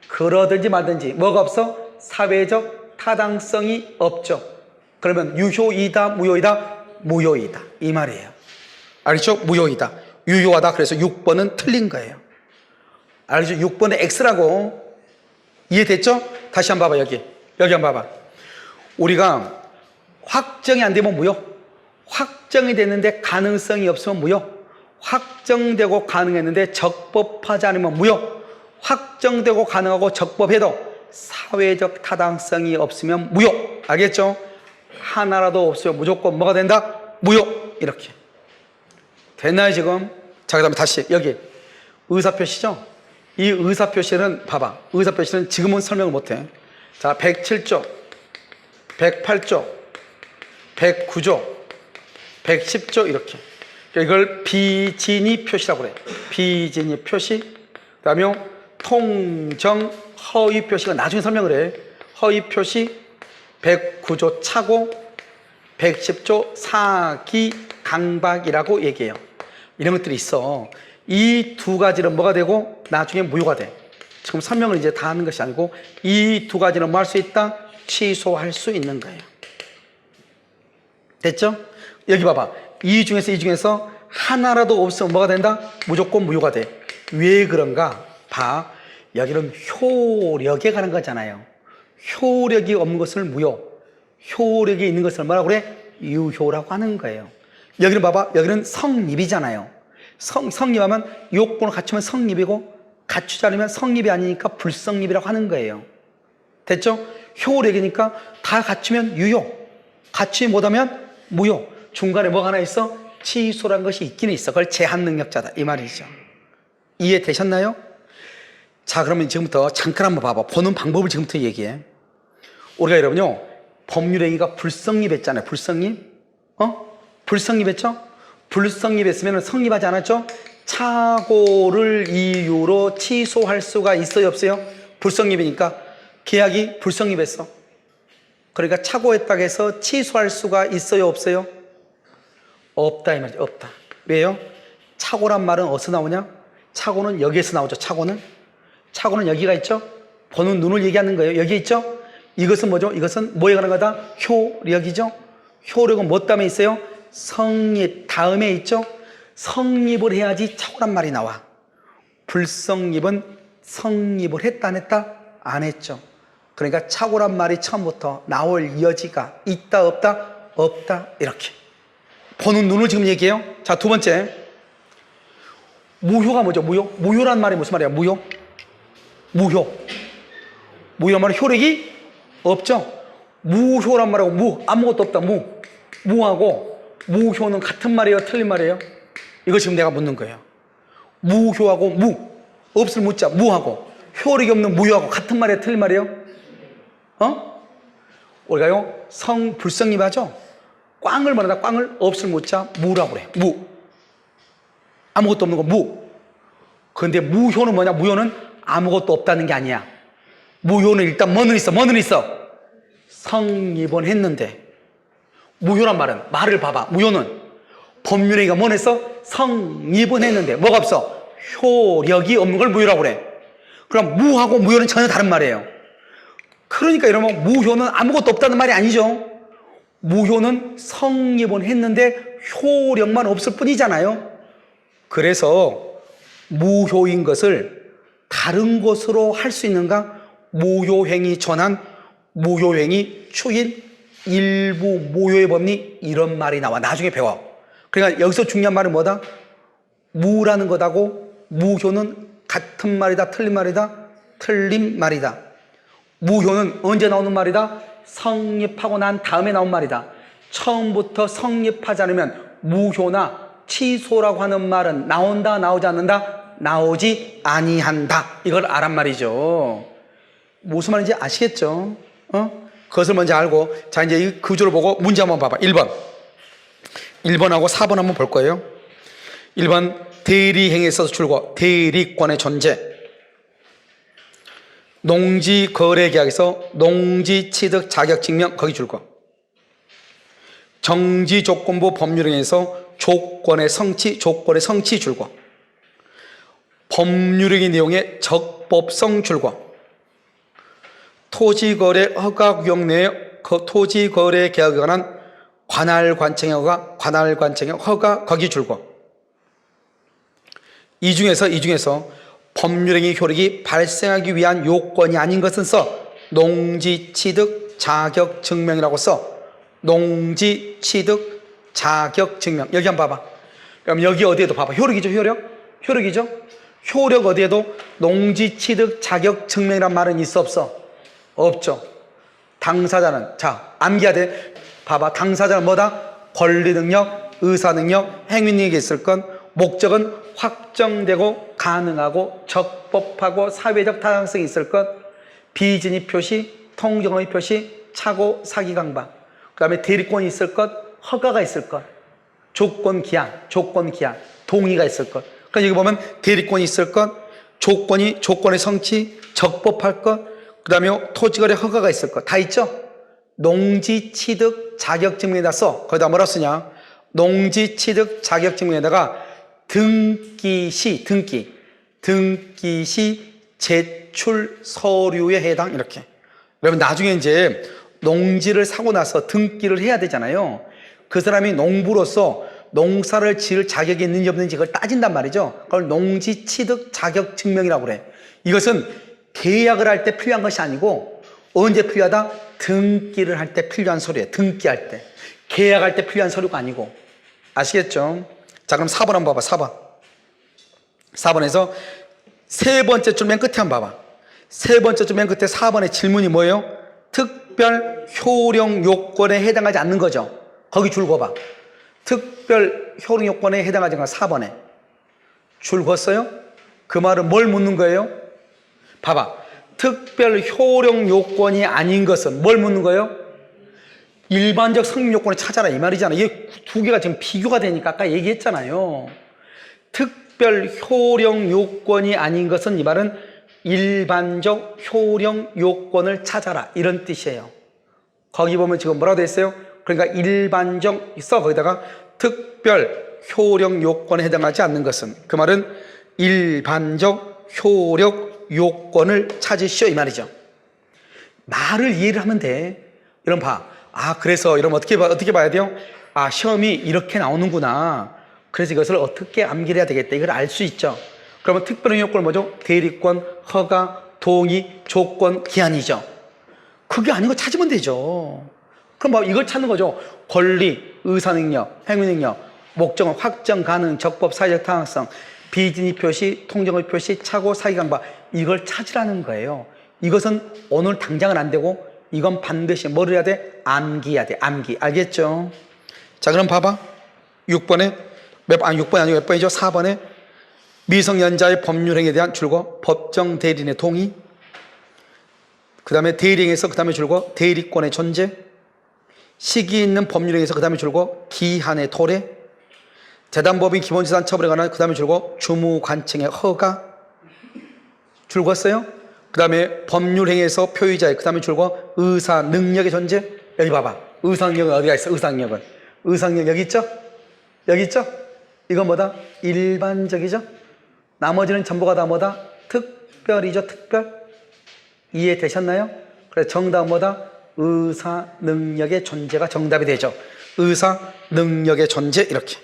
그러든지 말든지 뭐가 없어? 사회적 타당성이 없죠. 그러면 유효이다 무효이다? 무효이다 이 말이에요. 알겠죠? 무효이다. 유효하다. 그래서 6번은 틀린 거예요. 알겠죠? 6번에 X라고. 이해됐죠? 다시 한번 봐봐. 여기 한번 봐봐. 우리가 확정이 안 되면 무효. 확정이 됐는데 가능성이 없으면 무효. 확정되고 가능했는데 적법하지 않으면 무효. 확정되고 가능하고 적법해도 사회적 타당성이 없으면 무효. 알겠죠? 하나라도 없으면 무조건 뭐가 된다? 무효. 이렇게 됐나요 지금? 자, 그 다음에 다시 여기 의사표시죠? 이 의사표시는 봐봐. 의사표시는 지금은 설명을 못해. 자, 107조 108조 109조 110조 이렇게. 이걸 비진이 표시라고 그래. 비진이 표시. 그 다음에 통정 허위 표시가 나중에 설명을 해. 허위 표시 109조 착오 110조 사기 강박이라고 얘기해요. 이런 것들이 있어. 이 두 가지는 뭐가 되고 나중에 무효가 돼. 지금 설명을 이제 다 하는 것이 아니고 이 두 가지는 뭐 할 수 있다? 취소할 수 있는 거예요. 됐죠? 여기 봐봐. 이 중에서 하나라도 없으면 뭐가 된다? 무조건 무효가 돼. 왜 그런가? 봐. 여기는 효력에 관한 거잖아요. 효력이 없는 것을 무효, 효력이 있는 것을 뭐라고 그래? 유효라고 하는 거예요. 여기는 봐봐. 여기는 성립이잖아요. 성립하면 요건을 갖추면 성립이고 갖추지 않으면 성립이 아니니까 불성립이라고 하는 거예요. 됐죠? 효력이니까 다 갖추면 유효, 갖추지 못하면 무효. 중간에 뭐가 하나 있어? 취소란 것이 있기는 있어. 그걸 제한 능력자다 이 말이죠. 이해되셨나요? 자, 그러면 지금부터 잠깐 한번 봐봐. 보는 방법을 지금부터 얘기해. 우리가 여러분요, 법률행위가 불성립했잖아요. 불성립했죠? 불성립했으면 성립하지 않았죠? 착오를 이유로 취소할 수가 있어요, 없어요? 불성립이니까 계약이 불성립했어. 그러니까 착오했다고 해서 취소할 수가 있어요, 없어요? 없다 이 말이죠. 없다. 왜요? 착오란 말은 어디서 나오냐? 착오는 여기에서 나오죠. 착오는 여기가 있죠? 보는 눈을 얘기하는 거예요. 여기 있죠? 이것은 뭐죠? 이것은 뭐에 관한 거다? 효력이죠? 효력은 뭐 다음에 있어요? 성립 다음에 있죠? 성립을 해야지 착오란 말이 나와. 불성립은 성립을 했다 안 했다? 안 했죠. 그러니까 착오란 말이 처음부터 나올 여지가 있다 없다? 없다. 이렇게 보는 눈을 지금 얘기해요. 자, 두 번째, 무효가 뭐죠? 무효란 말이 무슨 말이야? 무효 말은 효력이 없죠. 무효란 말하고 아무것도 없다. 무하고 무효는 같은 말이에요, 틀린 말이에요? 이거 지금 내가 묻는 거예요. 무효하고 없을 무자 무하고 효력이 없는 무효하고 같은 말이에요, 틀린 말이에요? 우리가요 성불성립하죠. 꽝을 말하다 꽝을 없을 무자 무라고 그래. 무. 아무것도 없는 거 무. 그런데 무효는 뭐냐? 무효는 아무것도 없다는 게 아니야. 무효는 일단 뭐는 있어? 뭐는 있어? 성립은 했는데. 무효란 말은 말을 봐봐. 무효는 법률행위가 뭐는 했어? 성립은 했는데 뭐가 없어? 효력이 없는 걸 무효라고 그래. 그럼 무하고 무효는 전혀 다른 말이에요. 그러니까 여러분 무효는 아무것도 없다는 말이 아니죠. 무효는 성립은 했는데 효력만 없을 뿐이잖아요. 그래서 무효인 것을 다른 것으로 할 수 있는가? 무효행위 전환, 무효행위 추인, 일부 무효의 법리 이런 말이 나와. 나중에 배워. 그러니까 여기서 중요한 말은 뭐다? 무라는 것하고 무효는 같은 말이다, 틀린 말이다, 틀린 말이다. 무효는 언제 나오는 말이다? 성립하고 난 다음에 나온 말이다. 처음부터 성립하지 않으면 무효나 취소라고 하는 말은 나온다, 나오지 않는다? 나오지 아니한다. 이걸 알란 말이죠. 무슨 말인지 아시겠죠? 그것을 먼저 알고, 자, 이제 이 구조를 보고 문제 한번 봐봐. 1번. 1번하고 4번 한번 볼 거예요. 1번, 대리행위에 있어서 출고, 대리권의 존재. 농지거래계약에서 농지취득 자격증명, 거기 출고. 정지조건부 법률행위에서 조건의 성취 출고. 법률행위 내용의 적법성 출고. 토지거래 허가구역 내의 토지거래 계약에 관한 관할관청의 허가 거기 출고. 이 중에서 법률행위 효력이 발생하기 위한 요건이 아닌 것은 써. 농지취득 자격증명이라고 써. 농지취득 자격증명. 여기 한번 봐봐. 그럼 여기 어디에도 봐봐. 효력이죠, 효력이죠. 효력 어디에도 농지취득 자격증명이란 말은 있어, 없어? 없죠. 당사자는, 자, 암기해야 돼. 봐봐. 당사자는 뭐다? 권리능력, 의사능력, 행위능력이 있을 건, 목적은 확정되고 가능하고 적법하고 사회적 타당성이 있을 것, 비진입 표시, 통정의 표시, 착오, 사기 강박. 그 다음에 대리권이 있을 것, 허가가 있을 것, 조건 기한, 동의가 있을 것. 그러니까 여기 보면 대리권이 있을 것, 조건의 성취, 적법할 것, 그 다음에 토지거래 허가가 있을 것. 다 있죠? 농지취득 자격증명에다 써. 거기다 뭐라 쓰냐? 농지취득 자격증명에다가 등기시 제출 서류에 해당. 이렇게. 여러분 나중에 이제 농지를 사고 나서 등기를 해야 되잖아요. 그 사람이 농부로서 농사를 지을 자격이 있는지 없는지 그걸 따진단 말이죠. 그걸 농지취득 자격증명이라고 그래. 이것은 계약을 할 때 필요한 것이 아니고 언제 필요하다? 등기를 할 때 필요한 서류예요. 등기할 때. 계약할 때 필요한 서류가 아니고. 아시겠죠? 자, 그럼 4번 한번 봐봐. 4번에서 세 번째 줄 맨 끝에 한번 봐봐. 세 번째 줄 맨 끝에 4번의 질문이 뭐예요? 특별 효력 요건에 해당하지 않는 거죠. 거기 줄 그어봐. 특별 효력 요건에 해당하지 않는 거 4번에. 줄 그었어요? 그 말은 뭘 묻는 거예요? 봐봐. 특별 효력 요건이 아닌 것은 뭘 묻는 거예요? 일반적 성립 요건을 찾아라 이 말이잖아. 이게 두 개가 지금 비교가 되니까 아까 얘기했잖아요. 특별 효력 요건이 아닌 것은 이 말은 일반적 효력 요건을 찾아라 이런 뜻이에요. 거기 보면 지금 뭐라고 돼 있어요? 그러니까 일반적 써 거기다가 특별 효력 요건에 해당하지 않는 것은 그 말은 일반적 효력 요건을 찾으시오 이 말이죠. 말을 이해를 하면 돼. 이런 봐. 아 그래서 이러면 어떻게 봐야 돼요? 아 시험이 이렇게 나오는구나. 그래서 이것을 어떻게 암기를 해야 되겠다. 이걸 알 수 있죠. 그러면 특별한 요건은 뭐죠? 대리권, 허가, 동의, 조건, 기한이죠. 그게 아닌 거 찾으면 되죠. 그럼 뭐 이걸 찾는 거죠. 권리, 의사능력, 행위능력, 목적은 확정 가능, 적법, 사회적 타당성, 비진입 표시, 통정의 표시, 착오, 사기 강박. 이걸 찾으라는 거예요. 이것은 오늘 당장은 안 되고 이건 반드시 뭘 해야 돼? 암기해야 돼. 암기. 알겠죠? 자 그럼 봐봐. 6번에 6번이 아니고 몇 번이죠? 4번에 미성년자의 법률행위에 대한 줄거 법정 대리인의 동의, 그 다음에 대리행위에서 그 다음에 줄거 대리권의 존재, 시기 있는 법률행위에서 그 다음에 줄거 기한의 도래, 재단법인 기본재산 처분에 관한 그 다음에 줄거 주무관청의 허가, 줄거었어요. 그 다음에 법률행위에서 표의자의 그 다음에 줄거 의사 능력의 존재. 여기 봐봐. 의사 능력은 어디가 있어? 의사 능력은. 의사 능력 여기 있죠? 여기 있죠? 이건 뭐다? 일반적이죠? 나머지는 전부가 다 뭐다? 특별이죠, 특별. 이해되셨나요? 그래서 정답은 뭐다? 의사 능력의 존재가 정답이 되죠. 의사 능력의 존재, 이렇게.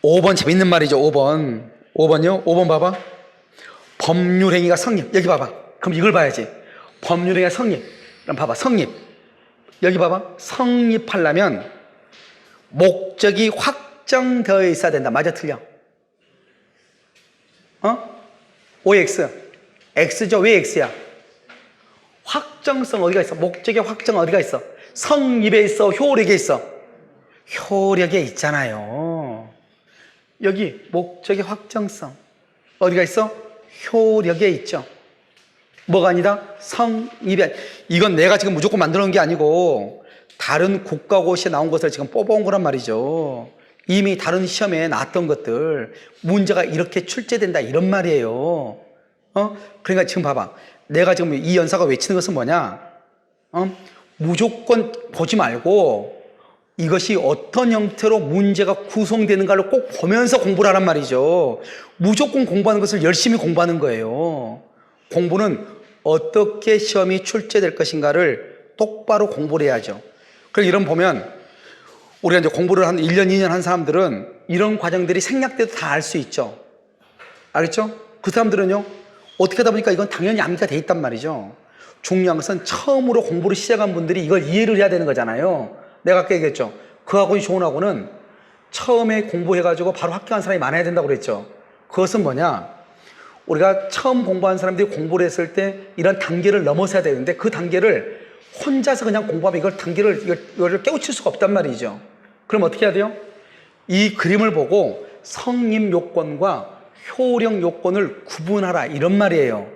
5번 재밌는 말이죠. 5번. 5번요? 5번 봐봐. 법률행위가 성립. 여기 봐봐. 그럼 이걸 봐야지. 법률행위가 성립. 그럼 봐봐. 성립. 여기 봐봐. 성립하려면 목적이 확정되어 있어야 된다. 맞아, 틀려? OX. X죠? 왜 X야? 확정성 어디가 있어? 목적의 확정 어디가 있어? 성립에 있어? 효력에 있어? 효력에 있잖아요. 여기 목적의 확정성 어디가 있어? 효력에 있죠. 뭐가 아니다? 성립이. 이건 내가 지금 무조건 만들어 놓은 게 아니고 다른 국가고시에 나온 것을 지금 뽑아온 거란 말이죠. 이미 다른 시험에 나왔던 것들, 문제가 이렇게 출제된다 이런 말이에요. 그러니까 지금 봐봐. 내가 지금 이 연사가 외치는 것은 뭐냐? 무조건 보지 말고 이것이 어떤 형태로 문제가 구성되는가를 꼭 보면서 공부를 하란 말이죠. 무조건 공부하는 것을 열심히 공부하는 거예요. 공부는 어떻게 시험이 출제될 것인가를 똑바로 공부를 해야죠. 그래서 이런 보면 우리가 이제 공부를 한 1년, 2년 한 사람들은 이런 과정들이 생략돼도 다 알 수 있죠. 알겠죠? 그 사람들은요, 어떻게 하다 보니까 이건 당연히 암기가 돼 있단 말이죠. 중요한 것은 처음으로 공부를 시작한 분들이 이걸 이해를 해야 되는 거잖아요. 내가 아까 얘기했죠. 그 학원이 좋은 학원은 처음에 공부해가지고 바로 합격한 사람이 많아야 된다고 그랬죠. 그것은 뭐냐? 우리가 처음 공부한 사람들이 공부를 했을 때 이런 단계를 넘어서야 되는데 그 단계를 혼자서 그냥 공부하면 이걸 깨우칠 수가 없단 말이죠. 그럼 어떻게 해야 돼요? 이 그림을 보고 성립 요건과 효력 요건을 구분하라 이런 말이에요.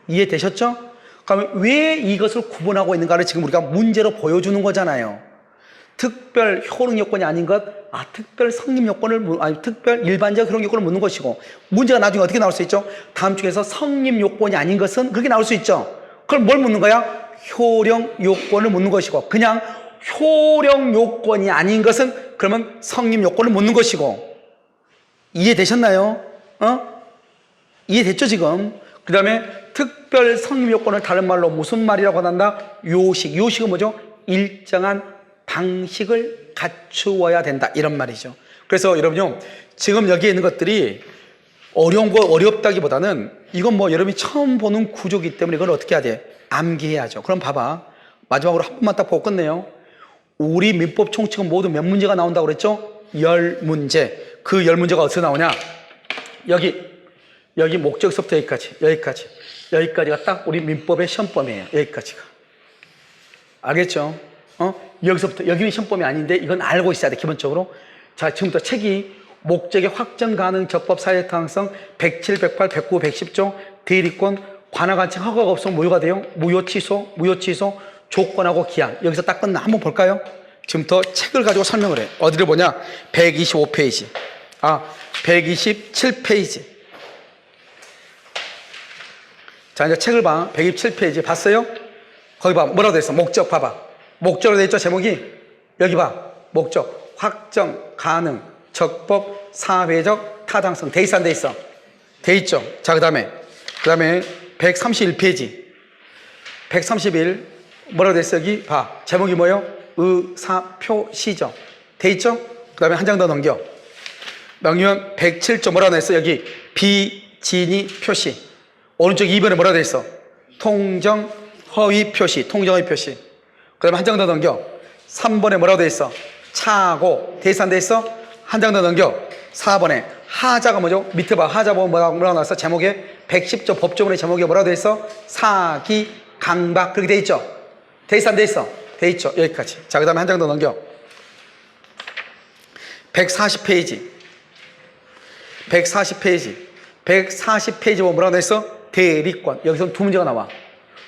이해되셨죠? 그러면 왜 이것을 구분하고 있는가를 지금 우리가 문제로 보여주는 거잖아요. 특별 효력 요건이 아닌 것, 특별 성립 요건을, 특별 일반적 효력 요건을 묻는 것이고, 문제가 나중에 어떻게 나올 수 있죠? 다음 중에서 성립 요건이 아닌 것은 그렇게 나올 수 있죠. 그럼 뭘 묻는 거야? 효력 요건을 묻는 것이고, 그냥 효력 요건이 아닌 것은 그러면 성립 요건을 묻는 것이고. 이해되셨나요? 이해됐죠 지금? 그 다음에 특별 성립 요건을 다른 말로 무슨 말이라고 한다? 요식. 요식은 뭐죠? 일정한 방식을 갖추어야 된다 이런 말이죠. 그래서 여러분요, 지금 여기에 있는 것들이 어려운 거 어렵다기보다는 이건 뭐 여러분이 처음 보는 구조이기 때문에 이걸 어떻게 해야 돼? 암기해야죠. 그럼 봐봐. 마지막으로 한 번만 딱 보고 끝내요. 우리 민법 총칙은 모두 몇 문제가 나온다고 그랬죠? 10문제. 그 10문제가 어디서 나오냐? 여기 목적서부터 여기까지가 딱 우리 민법의 시험범위예요. 여기까지가. 알겠죠? 여기서부터 여기는 시험범위 아닌데 이건 알고 있어야 돼 기본적으로. 자, 지금부터 책이 목적의 확정 가능 적법 사회 타당성 107, 108, 109, 110조 대리권 관할관청 허가가 없으면 무효가 돼요. 무효 취소 조건하고 기한. 여기서 딱 끝나. 한번 볼까요? 지금부터 책을 가지고 설명을 해. 어디를 보냐? 125페이지 127페이지. 자, 이제 책을 봐. 127페이지 봤어요? 거기 봐. 뭐라고 돼 있어? 목적 봐봐. 목적으로 돼 있죠, 제목이? 여기 봐. 목적 확정 가능 적법 사회적 타당성 돼 있어 안 돼 있어? 돼 있죠. 자, 그 다음에 131페이지 131 뭐라고 돼 있어? 여기 봐. 제목이 뭐예요? 의사표시죠. 돼 있죠? 그 다음에 한 장 더 넘기면 107조 뭐라고 돼 있어? 여기 비진위 표시. 오른쪽 2번에 뭐라고 돼 있어? 통정 허위 표시. 통정 허위 표시. 그 다음에 한 장 더 넘겨. 3번에 뭐라고 돼 있어? 차고. 돼 있어 안 돼 있어? 한 장 더 넘겨. 4번에 하자가 뭐죠? 밑에 봐. 하자 보면 뭐라고 나왔어? 제목에 110조 법조문의 제목에 뭐라고 돼 있어? 사기 강박. 그렇게 돼 있죠? 돼 있어 안 돼 있어? 돼 있죠. 여기까지. 자, 그 다음에 한 장 더 넘겨. 140페이지 140페이지. 140페이지 보면 뭐라고 돼 있어? 대리권. 여기서 두 문제가 나와.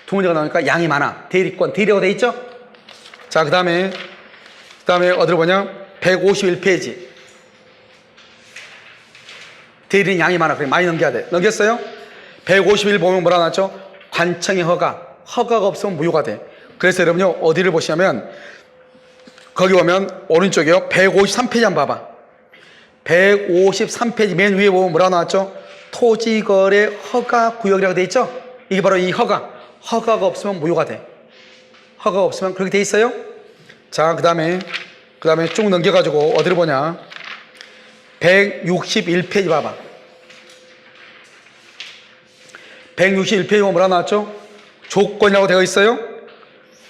두 문제가 나오니까 양이 많아. 대리권. 대리라고 돼 있죠? 자, 그 다음에 어디로 보냐? 151페이지. 대리는 양이 많아. 그래, 많이 넘겨야 돼. 넘겼어요? 151 보면 뭐라 나왔죠? 관청의 허가. 허가가 없으면 무효가 돼. 그래서 여러분요, 어디를 보시냐면, 거기 보면, 오른쪽이요. 153페이지 한번 봐봐. 153페이지 맨 위에 보면 뭐라 나왔죠? 토지거래 허가 구역이라고 돼 있죠? 이게 바로 이 허가. 허가가 없으면 무효가 돼. 허가가 없으면 그렇게 돼 있어요? 자, 그 다음에 쭉 넘겨가지고, 어디를 보냐? 161페이지 봐봐. 161페이지 보면 뭐라 나왔죠? 조건이라고 되어 있어요?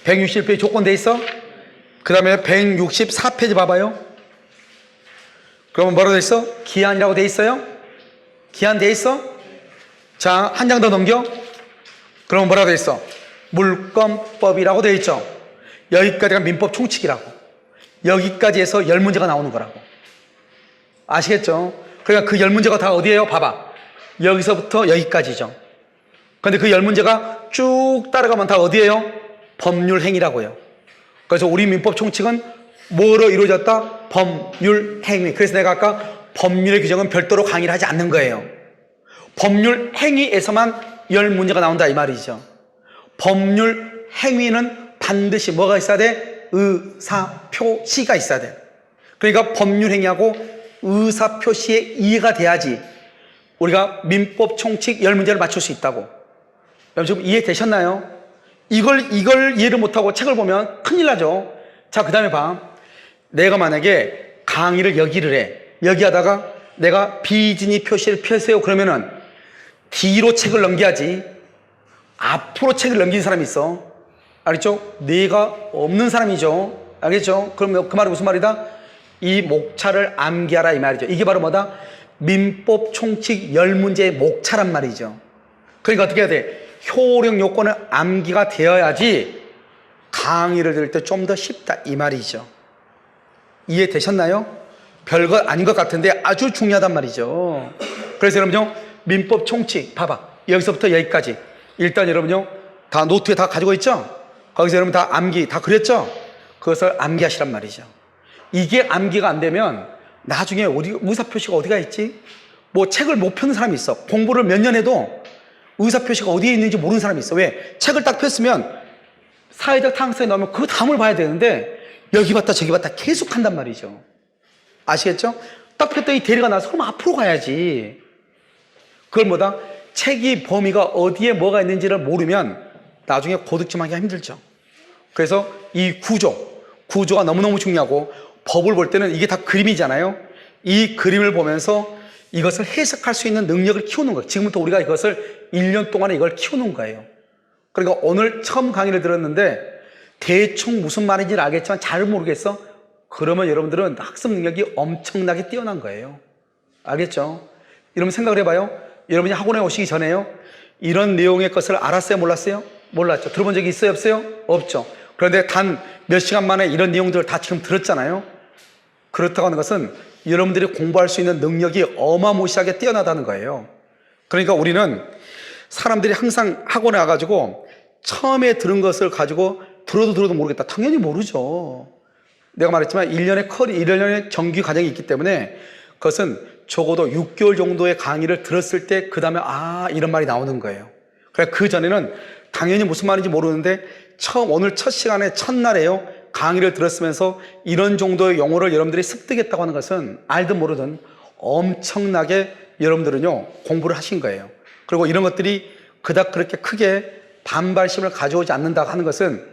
161페이지 조건 되어 있어? 그 다음에 164페이지 봐봐요. 그러면 뭐라고 되어 있어? 기한이라고 되어 있어요? 기한 되어 있어? 자, 한 장 더 넘겨. 그러면 뭐라고 되어 있어? 물권법이라고 되어 있죠? 여기까지가 민법 총칙이라고. 여기까지 해서 10문제가 나오는 거라고. 아시겠죠? 그러니까 그 10문제가 다 어디예요? 봐봐. 여기서부터 여기까지죠. 그런데 그 10문제가 쭉 따라가면 다 어디예요? 법률 행위라고요. 그래서 우리 민법 총칙은 뭐로 이루어졌다? 법률 행위. 그래서 내가 아까 법률의 규정은 별도로 강의를 하지 않는 거예요. 법률 행위에서만 10문제가 나온다 이 말이죠. 법률 행위는 반드시 뭐가 있어야 돼? 의사표시가 있어야 돼. 그러니까 법률 행위하고 의사표시의 이해가 돼야지 우리가 민법 총칙 10문제를 맞출 수 있다고. 여러분 지금 이해되셨나요? 이걸 이해를 못하고 책을 보면 큰일 나죠. 자, 그 다음에 봐. 내가 만약에 강의를 여기를 해. 여기 하다가 내가 비진이 표시를 펴세요. 그러면은 뒤로 책을 넘겨야지. 앞으로 책을 넘기는 사람이 있어. 알겠죠? 뇌가 없는 사람이죠. 알겠죠? 그럼 그 말이 무슨 말이다? 이 목차를 암기하라 이 말이죠. 이게 바로 뭐다? 민법 총칙 10문제의 목차란 말이죠. 그러니까 어떻게 해야 돼? 효력 요건은 암기가 되어야지 강의를 들을 때 좀 더 쉽다 이 말이죠. 이해되셨나요? 별거 아닌 것 같은데 아주 중요하단 말이죠. 그래서 여러분요, 민법 총칙 봐봐. 여기서부터 여기까지 일단 여러분요 다 노트에 다 가지고 있죠? 거기서 여러분 다 암기 다 그렸죠? 그것을 암기하시란 말이죠. 이게 암기가 안 되면 나중에 의사표시가 어디가 있지? 뭐 책을 못 펴는 사람이 있어. 공부를 몇 년 해도 의사표시가 어디에 있는지 모르는 사람이 있어. 왜? 책을 딱 폈으면 사회적 타당성에 나오면 그 다음을 봐야 되는데 여기 봤다 저기 봤다 계속 한단 말이죠. 아시겠죠? 딱 폈더니 대리가 나서 그럼 앞으로 가야지. 그걸 뭐다? 책이 범위가 어디에 뭐가 있는지를 모르면 나중에 고득점하기가 힘들죠. 그래서 이 구조가 너무너무 중요하고 법을 볼 때는 이게 다 그림이잖아요. 이 그림을 보면서 이것을 해석할 수 있는 능력을 키우는 거예요. 지금부터 우리가 이것을 1년 동안에 이걸 키우는 거예요. 그러니까 오늘 처음 강의를 들었는데 대충 무슨 말인지는 알겠지만 잘 모르겠어? 그러면 여러분들은 학습 능력이 엄청나게 뛰어난 거예요. 알겠죠? 여러분 생각을 해봐요. 여러분이 학원에 오시기 전에요. 이런 내용의 것을 알았어요? 몰랐어요? 몰랐죠. 들어본 적이 있어요? 없어요? 없죠. 그런데 단 몇 시간 만에 이런 내용들을 다 지금 들었잖아요. 그렇다고 하는 것은 여러분들이 공부할 수 있는 능력이 어마무시하게 뛰어나다는 거예요. 그러니까 우리는 사람들이 항상 학원에 와가지고 처음에 들은 것을 가지고 들어도 모르겠다. 당연히 모르죠. 내가 말했지만 1년의 정규 과정이 있기 때문에 그것은 적어도 6개월 정도의 강의를 들었을 때 그 다음에 이런 말이 나오는 거예요. 그러니까 그 전에는 당연히 무슨 말인지 모르는데 오늘 첫 시간에 첫날에요. 강의를 들었으면서 이런 정도의 용어를 여러분들이 습득했다고 하는 것은 알든 모르든 엄청나게 여러분들은요 공부를 하신 거예요. 그리고 이런 것들이 그닥 그렇게 크게 반발심을 가져오지 않는다 하는 것은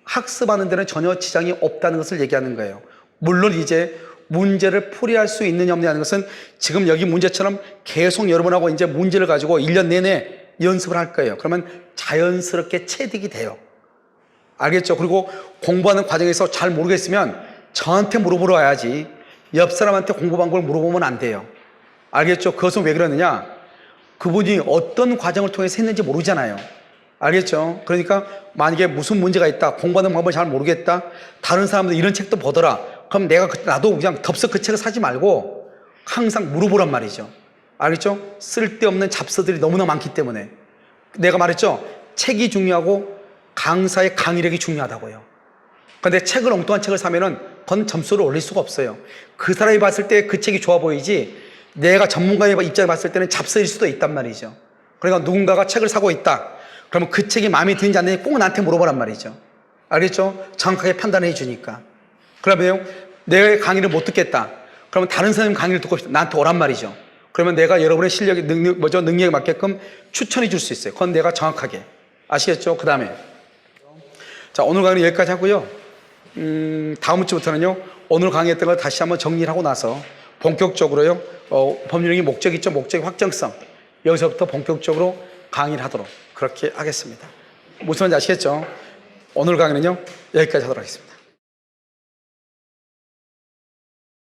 학습하는 데는 전혀 지장이 없다는 것을 얘기하는 거예요. 물론 이제 문제를 풀이할 수 있느냐 없느냐 하는 것은 지금 여기 문제처럼 계속 여러분하고 이제 문제를 가지고 1년 내내 연습을 할 거예요. 그러면 자연스럽게 체득이 돼요. 알겠죠? 그리고 공부하는 과정에서 잘 모르겠으면 저한테 물어보러 와야지 옆 사람한테 공부 방법을 물어보면 안 돼요. 알겠죠? 그것은 왜 그러느냐? 그분이 어떤 과정을 통해서 했는지 모르잖아요. 알겠죠? 그러니까 만약에 무슨 문제가 있다, 공부하는 방법을 잘 모르겠다, 다른 사람들 이런 책도 보더라. 그럼 나도 그냥 덥석 그 책을 사지 말고 항상 물어보란 말이죠. 알겠죠? 쓸데없는 잡서들이 너무나 많기 때문에. 내가 말했죠? 책이 중요하고 강사의 강의력이 중요하다고요. 근데 책을, 엉뚱한 책을 사면은 그건 점수를 올릴 수가 없어요. 그 사람이 봤을 때 그 책이 좋아 보이지, 내가 전문가의 입장에 봤을 때는 잡서일 수도 있단 말이죠. 그러니까 누군가가 책을 사고 있다. 그러면 그 책이 마음에 드는지 안 드는지 꼭 나한테 물어보란 말이죠. 알겠죠? 정확하게 판단해 주니까. 그러면 내가 강의를 못 듣겠다. 그러면 다른 사람 강의를 듣고 싶다. 나한테 오란 말이죠. 그러면 내가 여러분의 실력에, 능력에 맞게끔 추천해 줄 수 있어요. 그건 내가 정확하게. 아시겠죠? 그 다음에. 자, 오늘 강의는 여기까지 하고요. 다음 주부터는요, 오늘 강의했던 걸 다시 한번 정리를 하고 나서 본격적으로요, 법률적인 목적 있죠? 목적의 확정성. 여기서부터 본격적으로 강의를 하도록 그렇게 하겠습니다. 무슨 말인지 아시겠죠? 오늘 강의는요, 여기까지 하도록 하겠습니다.